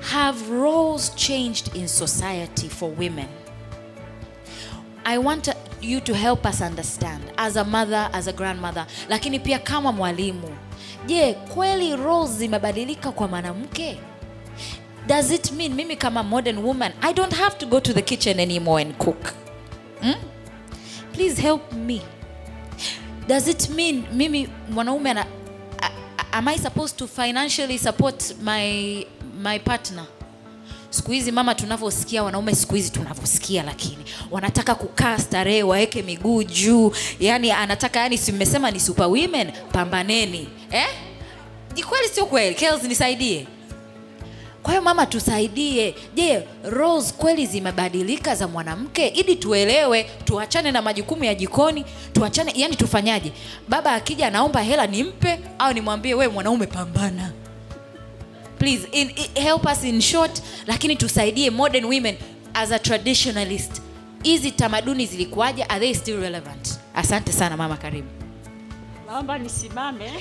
S1: have roles changed in society for women? I want you to help us understand, as a mother, as a grandmother, lakini pia kama mwalimu. Je, kweli roles zimebadilika kwa mwanamke? Does it mean mimi kama modern woman, I don't have to go to the kitchen anymore and cook? Please help me. Does it mean mimi mwanaume am I supposed to financially support my partner? Siku hizi mama tunavyosikia, wanaume siku hizi tunavyosikia, lakini wanataka kukaa starehe, waeke miguu juu. Yani anataka, yani si mmesema ni SuperWoman, pambaneni. Ni kweli sio kweli? Kels nisaidie. Kwa hiyo mama tusaidie. Je, roles kweli zimebadilika za mwanamke? Ili tuelewe, tuachane na majukumu ya jikoni, tuachane, yani tufanyaje? Baba akija anaomba hela nimpe au nimwambie wewe mwanaume pambana? Please help us in short, lakini tusaidie modern women as a traditionalist. Hizi tamaduni zilikuwaje? Are they still relevant? Asante sana mama, karibu.
S2: Naomba nisimame.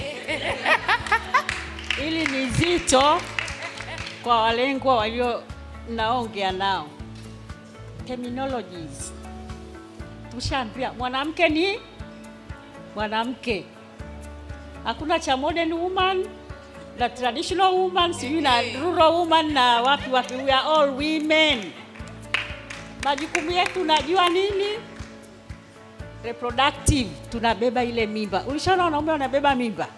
S2: Ili ni zito kwa walengwa walio naongea nao. Terminologies. Tushaambia mwanamke ni mwanamke. Hakuna cha modern woman, la traditional woman, sijui na rural woman na wapi. We are all women. Majukumu yetu unajua nini? Reproductive, tunabeba ile mimba. Ulishaona wanaume wanabeba mimba?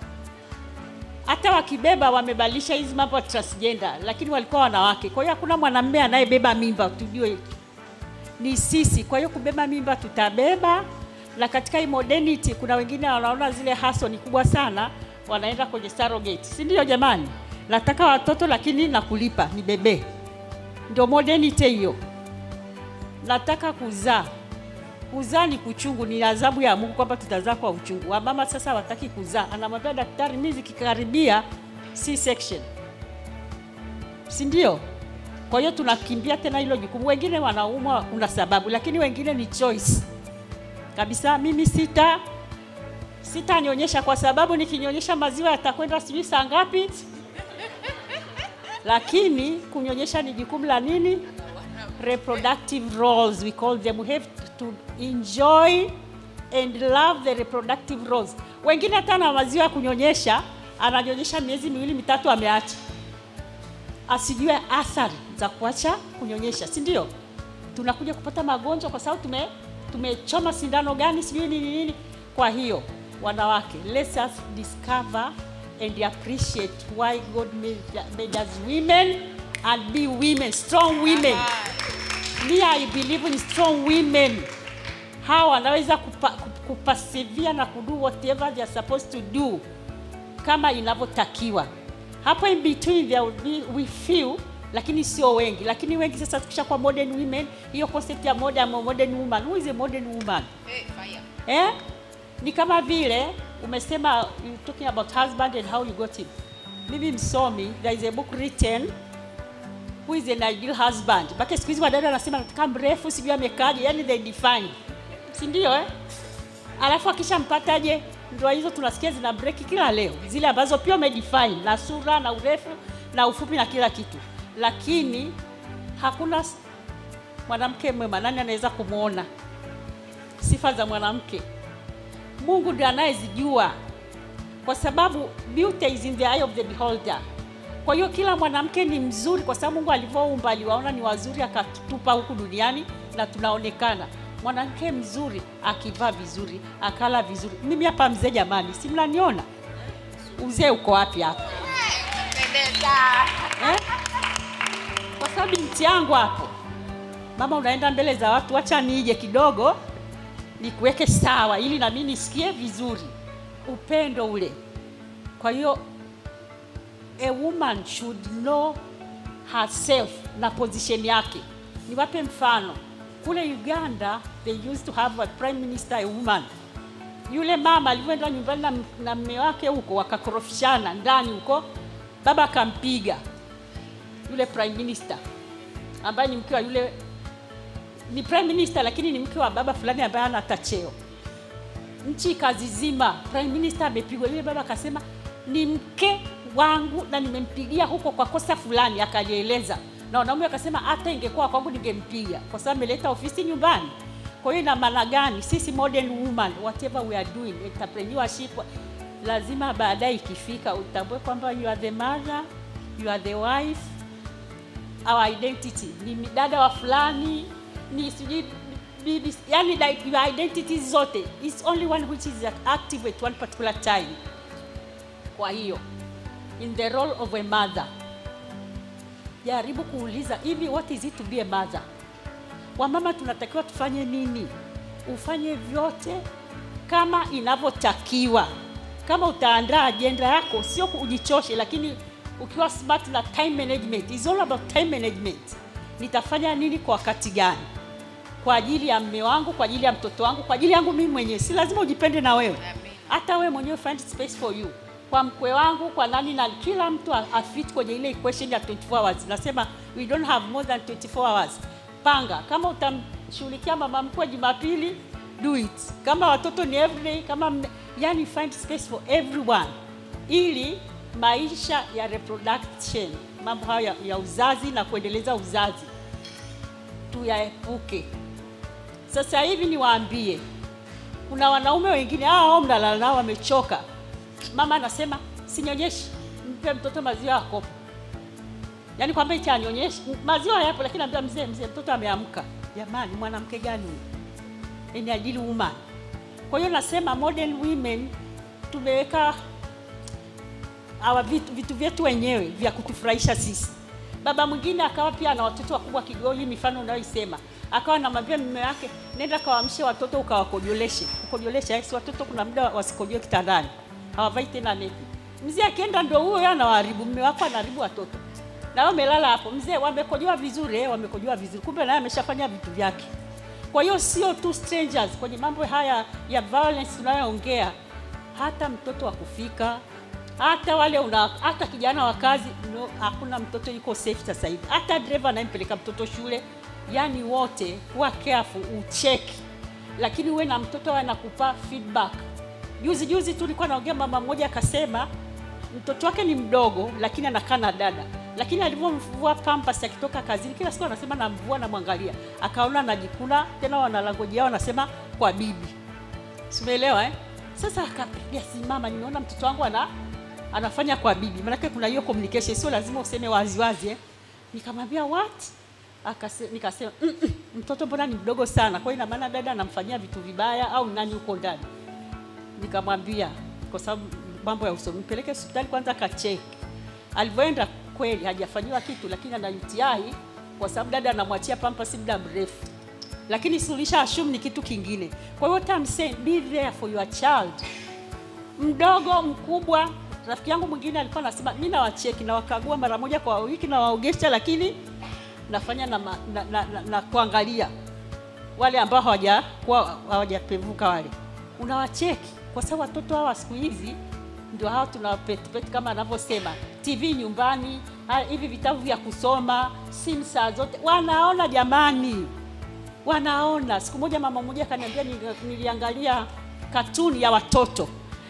S2: Hata wakibeba wamebadilisha hizi mambo ya transgender, lakini walikuwa wanawake. Kwa hiyo hakuna mwanamume anayebeba mimba, tujue ni sisi. Kwa hiyo kubeba mimba tutabeba. Na katika hii modernity kuna wengine wanaona zile hustle ni kubwa sana, wanaenda kwenye surrogate. Si ndio jamani? Nataka watoto lakini nakulipa ni bebe. Ndio modernity hiyo. Nataka kuzaa. Kuzaa ni kuchungu, ni adhabu ya Mungu kwamba tutazaa kwa uchungu. Wamama sasa wataki kuzaa. Anamwambia daktari, mimi zikikaribia C-section. Si ndio? Kwa hiyo tunakimbia tena hilo jukumu. Wengine wanaumwa una sababu, lakini wengine ni choice. Kabisa mimi sitanyonyesha kwa sababu nikinyonyesha maziwa yatakwenda sijui saa ngapi. Lakini kunyonyesha ni jukumu la nini? Reproductive roles, we call them. We have to enjoy and love the reproductive roles. Wengine hata na maziwa kunyonyesha, ananyonyesha miezi 2-3 ameacha. Asijue athari za kuacha kunyonyesha, si ndio? Tunakuja kupata magonjwa kwa sababu tumechoma sindano gani sijui nini. Kwa hiyo wanawake, let us discover and appreciate why God made us women and be women, strong women. Me, I believe in strong women. How wanaweza kupasivia na kudo whatever they are supposed to do kama inavyotakiwa. Hapo in between there will be, we feel, lakini sio wengi. Lakini wengi sasa tukisha kwa modern women, hiyo concept ya modern woman. Who is a modern woman? Fire. Ni kama vile umesema, you talking about husband and how you got him. Mimi msomi, there is a book written, who is an ideal husband. Baki siku hizi wadada wanasema nataka mrefu sijui amekaje, yani they define. Si ndio Alafu akishampataje, ndio hizo tunasikia zina break kila leo. Zile ambazo pia umedefine na sura na urefu na ufupi na kila kitu. Lakini hakuna mwanamke mwema. Nani anaweza kumuona sifa za mwanamke? Mungu ndiye anayezijua. Kwa sababu beauty is in the eye of the beholder. Kwa hiyo kila mwanamke ni mzuri kwa sababu Mungu alivyoumba aliwaona ni wazuri akatupa huku duniani na tunaonekana. Mwanamke mzuri akivaa vizuri, akala vizuri. Mimi hapa mzee jamani, si mnaniona? Uzee uko wapi hapa? Kwa sababu binti yangu hapo. Mama unaenda mbele za watu, acha nije kidogo nikuweke sawa ili na mimi nisikie vizuri. Upendo ule. Kwa hiyo a woman should know herself na position yake. Niwape mfano. Kule Uganda, they used to have a prime minister, a woman. Yule mama alipoenda nyumbani na mume wake huko, wakakorofishana ndani huko, baba akampiga yule prime minister, ambaye ni mke wa yule, ni prime minister lakini ni mke wa baba fulani ambaye ana tacheo. Nchi kazizima, prime minister amepigwa. Yule baba akasema ni mke wangu na nimempigia huko kwa kosa fulani, akajieleza. Na wanaume wakasema hata ingekuwa kwangu ningempiga kwa sababu ameleta ofisi nyumbani. Kwa hiyo ina maana gani? Sisi modern woman, whatever we are doing, entrepreneurship, lazima baadaye ikifika utambue kwamba you are the mother, you are the wife. Our identity ni dada wa fulani, ni sijui bibi, yani your identities zote is only one which is active at one particular time. Kwa hiyo in the role of a mother. Jaribu kuuliza, hivi what is it to be a mother? Wamama tunatakiwa tufanye nini? Ufanye vyote kama inavyotakiwa. Kama utaandaa agenda yako, sio kujichoshe, lakini ukiwa smart na time management. It's all about time management. Nitafanya nini kwa wakati gani? Kwa ajili ya mume wangu, kwa ajili ya mtoto wangu, kwa ajili yangu mimi mwenyewe. Si lazima ujipende na wewe. Hata wewe mwenyewe find space for you. Kwa mkwe wangu, kwa nani, na kila mtu afit kwenye ile equation ya 24 hours. Nasema we don't have more than 24 hours. Panga. Kama utamshughulikia mama mkwe Jumapili, do it. Kama watoto ni everyday, kama yani find space for everyone. Ili maisha ya reproduction, mambo haya ya uzazi na kuendeleza uzazi tuyaepuke. Sasa hivi niwaambie, kuna wanaume wengine hao mnalala nao wamechoka. Mama anasema sinyonyeshi, mpe mtoto maziwa yako. Yaani kwamba eti anyonyeshe maziwa yapo, lakini anambia mzee mtoto ameamka. Jamani, mwanamke gani huyu? Ni ajili woman. Kwa hiyo nasema modern women tumeweka vitu vyetu wenyewe vya kutufurahisha sisi. Baba mwingine akawa pia na watoto wakubwa kigoli, mifano unayoisema. Akawa anamwambia mume wake, nenda kawaamshe watoto ukawakojoleshe. Ukojolesha hizo watoto kuna muda wasikojoe kitandani. Hawavai tena nepi. Mzee akienda ndio huyo anawaharibu, mume wako anaharibu watoto. Na wao melala hapo, mzee wamekojoa vizuri, wamekojoa vizuri. Kumbe naye ameshafanya vitu vyake. Kwa hiyo sio tu strangers kwenye mambo haya ya violence tunayoongea. Hata mtoto wa kufika, hata wale hata kijana wa kazi, no, hakuna mtoto yuko safe sasa hivi. Hata driver anayempeleka mtoto shule, yani wote kuwa careful, ucheck. Lakini uwe na mtoto anakupa feedback. Juzi tu nilikuwa naongea mama mmoja akasema mtoto wake ni mdogo lakini anakaa na dada. Lakini alipomvua pampers akitoka kazini kila siku anasema namvua na mwangalia. Akaona anajikuna tena wanalangojea wanasema kwa bibi. Umeelewa Sasa akapiga simama, nimeona mtoto wangu anafanya kwa bibi. Maana kuna hiyo communication, sio lazima useme wazi Nikamwambia what? Nikasema mtoto mbona ni mdogo sana. Kwa hiyo ina maana dada anamfanyia vitu vibaya au nani uko ndani. Nikamwambia kwa sababu mambo ya usomi, mpeleke hospitali kwanza kacheck. Alivyoenda kweli hajafanywa kitu, lakini ana UTI kwa sababu dada anamwachia pampers muda mrefu. Lakini suluhisha assume ni kitu kingine. Kwa hiyo I'm saying be there for your child. Mdogo, mkubwa. Rafiki yangu mwingine alikuwa anasema mimi nawacheki na wakagua mara moja kwa wiki na waogesha, lakini nafanya na kuangalia wale ambao hawajapevuka wale. Unawacheki kwa sababu watoto hawa siku hizi ndio hao tunawapet kama anavyosema. TV nyumbani, hivi vitabu vya kusoma, simu saa zote. Wanaona jamani. Wanaona. Siku moja mama mmoja akaniambia niliangalia katuni ya watoto.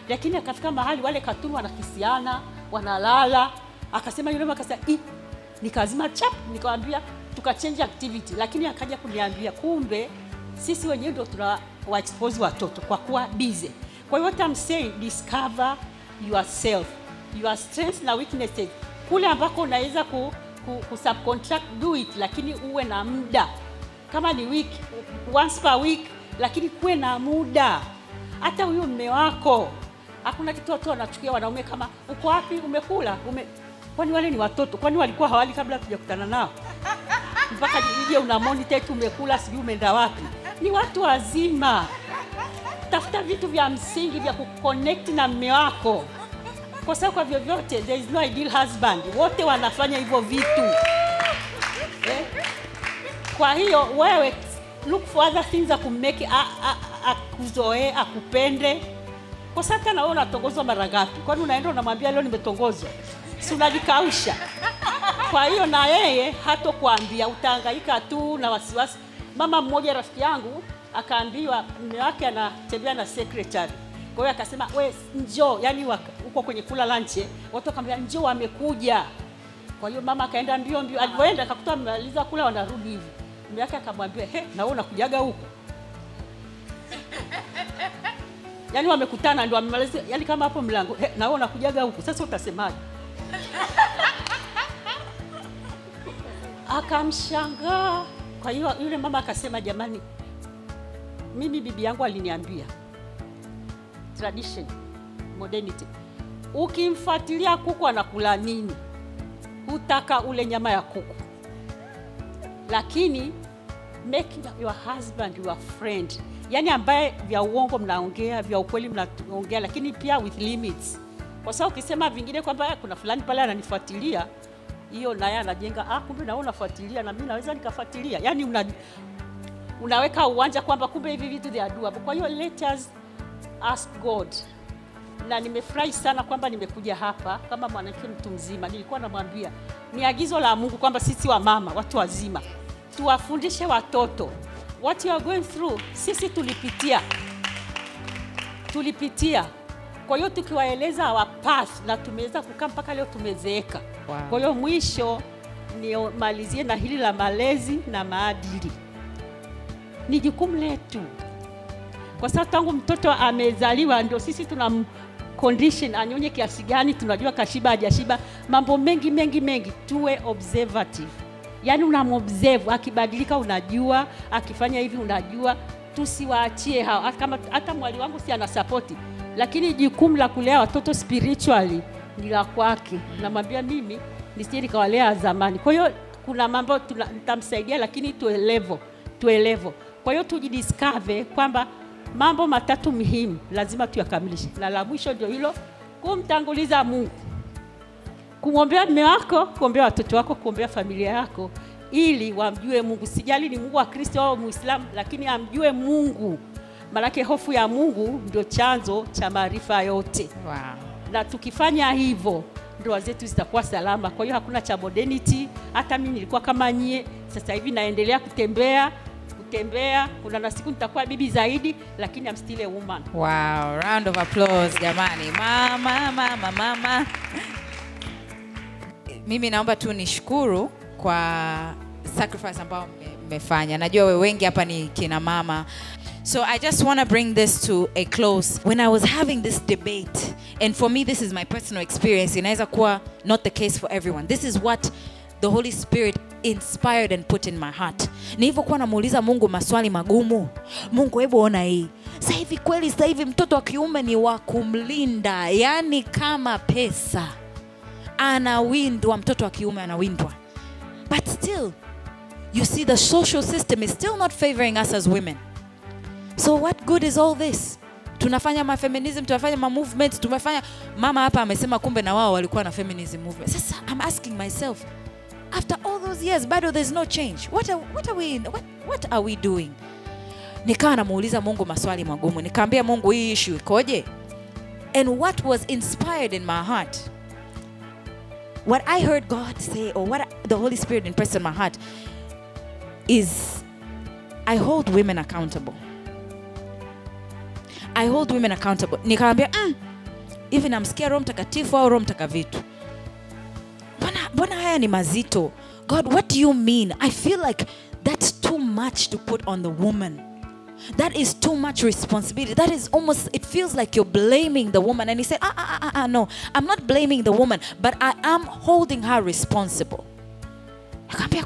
S2: Lakini akafika mahali wale katuni wanakisiana, wanalala. Akasema yule mama akasema, nikazima chap, nikamwambia tukachange activity. Lakini akaja kuniambia kumbe sisi wenyewe ndio tunawa expose watoto kwa kuwa busy. Kwa hiyo what I'm saying, discover yourself, your strengths na weaknesses. Kule ambako unaweza subcontract, do it, lakini uwe na muda. Kama ni week, once per week, lakini kuwe na muda. Hata huyo mume wako, hakuna kitu watu wanachukia wanaume kama uko wapi, umekula, kwani wale ni watoto, kwani walikuwa hawali kabla tujakutana nao? Mpaka nije una monitor umekula, sijui umeenda wapi. Ni watu wazima. Tafuta vitu vya msingi vya kuconnect na mume wako. Kwa sababu kwa vyovyote there is no ideal husband. Wote wanafanya hivyo vitu. Kwa hiyo wewe look for other things that can make akuzoe, akupende. Kwa sababu kana wewe unatongozwa mara ngapi? Kwani unaenda unamwambia leo nimetongozwa? Si unajikausha. Kwa hiyo na yeye hatokuambia, utahangaika tu na wasiwasi. Mama mmoja rafiki yangu akaambiwa mume wake anatembea na secretary. Kwa hiyo akasema wewe njoo, yani uko kwenye kula lunch, watu wakamwambia njoo amekuja. Kwa hiyo mama akaenda mbio. Alipoenda akakuta amemaliza kula wanarudi hivi. Mume wake akamwambia na wewe unakujaga huko? Yani wamekutana ndio wamemaliza, yani kama hapo mlango, na wewe unakujaga huko? Sasa utasemaje? Akamshangaa. Kwa hiyo yule mama akasema jamani, mimi bibi yangu aliniambia tradition, modernity. Ukimfuatilia kuku anakula nini, hutaka ule nyama ya kuku. Lakini make your husband your friend, yani ambaye vya uongo mnaongea, vya ukweli mnaongea, lakini pia with limits. Kwa sababu ukisema vingine kwamba kuna fulani pale ananifuatilia, hiyo naye anajenga, kumbe na wewe unafuatilia na mimi naweza nikafuatilia. Yani unaweka uwanja kwamba kumbe hivi vitu they are doable. Kwa hiyo let us ask God. Na nimefurahi sana kwamba nimekuja hapa kama mwanamke mtu mzima. Nilikuwa namwambia ni agizo la Mungu kwamba sisi wa mama, watu wazima, tuwafundishe watoto what you are going through. Sisi tulipitia. Kwa hiyo tukiwaeleza our path, na tumeweza kukaa mpaka leo tumezeeka.
S1: Wow.
S2: Kwa hiyo mwisho nimalizie na hili la malezi na maadili. Ni jukumu letu. Kwa sababu tangu mtoto amezaliwa ndio sisi tuna condition anyonye kiasi gani, tunajua kashiba hajashiba, mambo mengi. Tuwe observative. Yani unamobserve, akibadilika unajua, akifanya hivi unajua. Tusiwaachie hao. Hata mwali wangu si ana support, lakini jukumu la kulea watoto spiritually ni la kwake. Namwambia mimi nisije nikawalea zamani. Kwa hiyo kuna mambo tutamsaidia, lakini tuelevo. Kwa hiyo tujidiscover kwamba mambo matatu muhimu lazima tuyakamilishe. Na la mwisho ndio hilo, kumtanguliza Mungu. Kumwombea mume wako, kuombea watoto wako, kuombea familia yako, ili wamjue Mungu. Sijali ni Mungu wa Kristo au Muislamu, lakini amjue Mungu. Maana hofu ya Mungu ndio chanzo cha maarifa yote.
S1: Wow. Na
S2: tukifanya hivyo ndoa zetu zitakuwa salama. Kwa hiyo hakuna cha modernity. Hata mimi nilikuwa kama nyie, sasa hivi naendelea kutembea. Kuna na siku nitakuwa bibi zaidi, lakini I'm still a woman.
S1: Wow, round of applause jamani. Mama. Mimi naomba tu nishukuru kwa sacrifice ambao mmefanya. Najua wewe wengi hapa ni kina mama. So I just want to bring this to a close. When I was having this debate, and for me this is my personal experience, inaweza kuwa not the case for everyone. This is what the Holy Spirit inspired and put in my heart. Nilivyokuwa namuuliza Mungu maswali magumu, Mungu hebu ona hii. Sasa hivi kweli sasa hivi mtoto wa kiume ni wa kumlinda, yani kama pesa. Anawindwa, mtoto wa kiume anawindwa. But still, you see the social system is still not favoring us as women. So what good is all this? Tunafanya feminism, tunafanya movements, tumefanya. Mama hapa amesema kumbe na wao walikuwa na feminism movement. Sasa I'm asking myself, after all those years, bado there's no change. What are we doing? Nikawa namuuliza Mungu maswali magumu. Nikaambia Mungu hii issue ikoje? And what was inspired in my heart, what I heard God say, or what the Holy Spirit impressed in my heart, is I hold women accountable. I hold women accountable. Nikaambia, hivi namsikia Roho Mtakatifu au Roho Mtakavitu? Mbona haya ni mazito? God, what do you mean? I feel like that's too much to put on the woman. That is too much responsibility. That is almost, it feels like you're blaming the woman. And he said, no, I'm not blaming the woman, but I am holding her responsible. Nikaambia,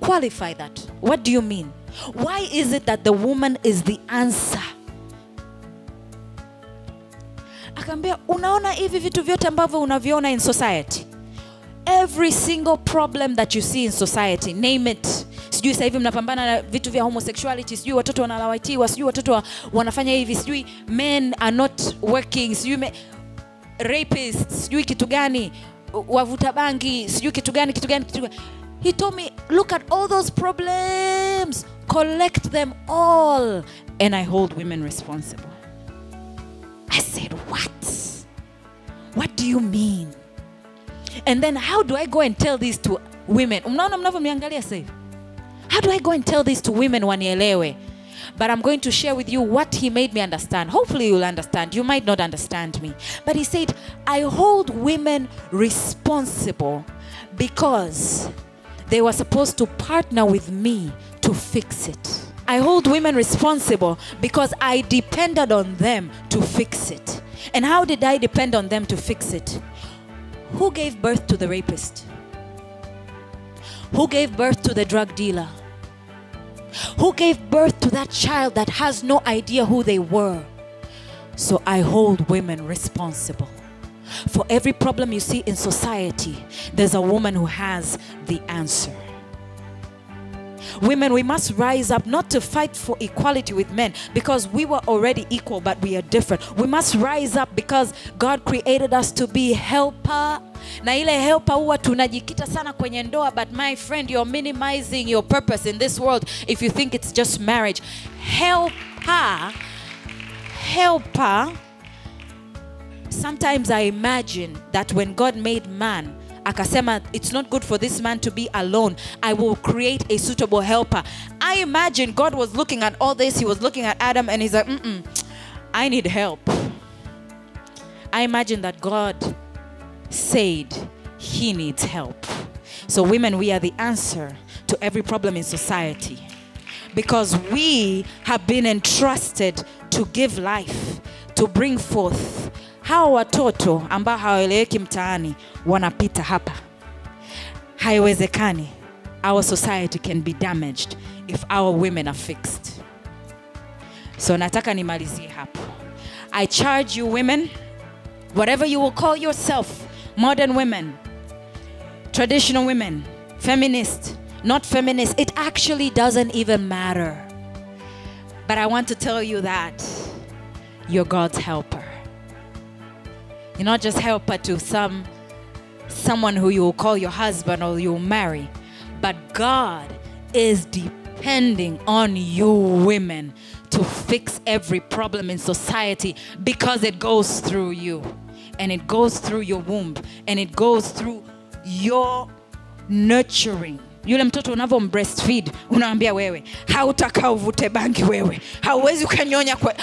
S1: qualify that. What do you mean? Why is it that the woman is the answer? Akambia, unaona hivi vitu vyote ambavyo unaviona in society, every single problem that you see in society, name it. Sijui sasa hivi mnapambana na vitu vya homosexuality, sijui watoto wanalawitiwa, sijui watoto wanafanya hivi, sijui men are not working, sijui rapists, sijui kitu gani, wavuta bangi, sijui kitu gani. He told me, look at all those problems, collect them all, and I hold women responsible. I said, what? What do you mean? And then how do I go and tell this to women? Unaona mnavyoniangalia sasa hivi? How do I go and tell this to women wanielewe? But I'm going to share with you what he made me understand. Hopefully you'll understand. You might not understand me. But he said, I hold women responsible because they were supposed to partner with me to fix it. I hold women responsible because I depended on them to fix it. And how did I depend on them to fix it? Who gave birth to the rapist? Who gave birth to the drug dealer? Who gave birth to that child that has no idea who they were? So I hold women responsible. For every problem you see in society, there's a woman who has the answer. Women, we must rise up not to fight for equality with men because we were already equal, but we are different. We must rise up because God created us to be helper. Na ile helper huwa tunajikita sana kwenye ndoa, but my friend, you're minimizing your purpose in this world if you think it's just marriage. Helper. Sometimes I imagine that when God made man, akasema, it's not good for this man to be alone. I will create a suitable helper. I imagine God was looking at all this. He was looking at Adam and he's like, I need help. I imagine that God said he needs help. So women, we are the answer to every problem in society because we have been entrusted to give life, to bring forth. Hawa watoto ambao hawaeleweki mtaani wanapita hapa. Haiwezekani. Our society can be damaged if our women are fixed. So nataka nimalizie hapo. I charge you women, whatever you will call yourself, modern women, traditional women, feminist, not feminist, it actually doesn't even matter. But I want to tell you that you're God's helper. You're not just helper to someone who you will call your husband or you'll marry. But God is depending on you women to fix every problem in society because it goes through you. And it goes through your womb. And it goes through your nurturing. Yule mtoto unavo breastfeed, unaambia wewe, hautaka uvute bangi wewe. Hauwezi ukanyonya kwe.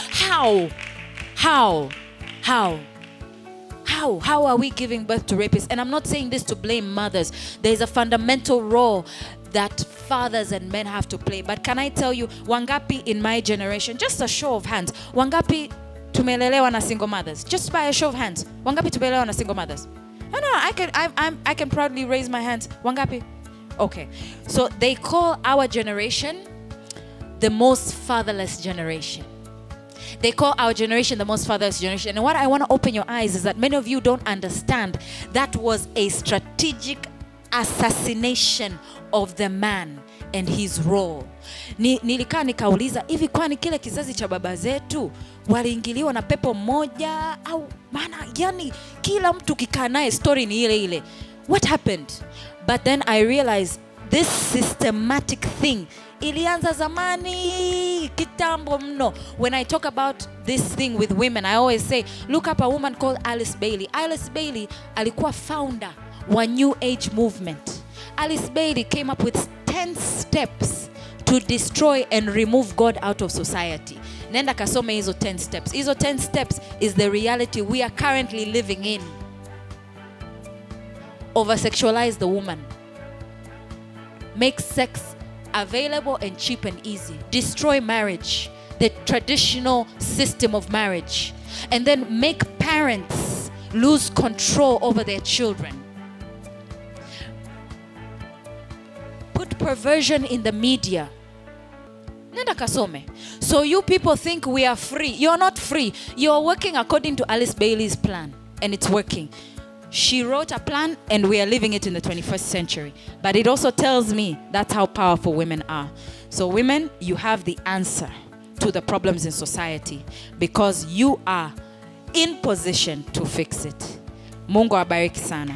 S1: How are we giving birth to rapists? And I'm not saying this to blame mothers. There's a fundamental role that fathers and men have to play. But can I tell you, wangapi in my generation, just a show of hands, wangapi tumelelewa na single mothers? Just by a show of hands, wangapi tumelelewa na single mothers? No, I can proudly raise my hands. Wangapi? Okay. So they call our generation the most fatherless generation. They call our generation the most fatherless generation. And what I want to open your eyes is that many of you don't understand that was a strategic assassination of the man and his role. Nilikaa nikauliza, hivi kwani kile kizazi cha baba zetu waliingiliwa na pepo moja au maana yani kila mtu kikaa naye story ni ile ile. What happened? But then I realized this systematic thing ilianza zamani kitambo mno. When I talk about this thing with women, I always say, look up a woman called Alice Bailey. Alice Bailey alikuwa founder wa New Age movement. Alice Bailey came up with 10 steps to destroy and remove God out of society. Nenda kasome hizo 10 steps. Hizo 10 steps is the reality we are currently living in. Over-sexualize the woman. Make sex available and cheap and easy. Destroy marriage, the traditional system of marriage. And then make parents lose control over their children. Put perversion in the media. Nenda kasome. So you people think we are free. You're not free. You're working according to Alice Bailey's plan. And it's working. She wrote a plan and we are living it in the 21st century. But it also tells me that's how powerful women are. So women, you have the answer to the problems in society because you are in position to fix it. Mungu abariki sana.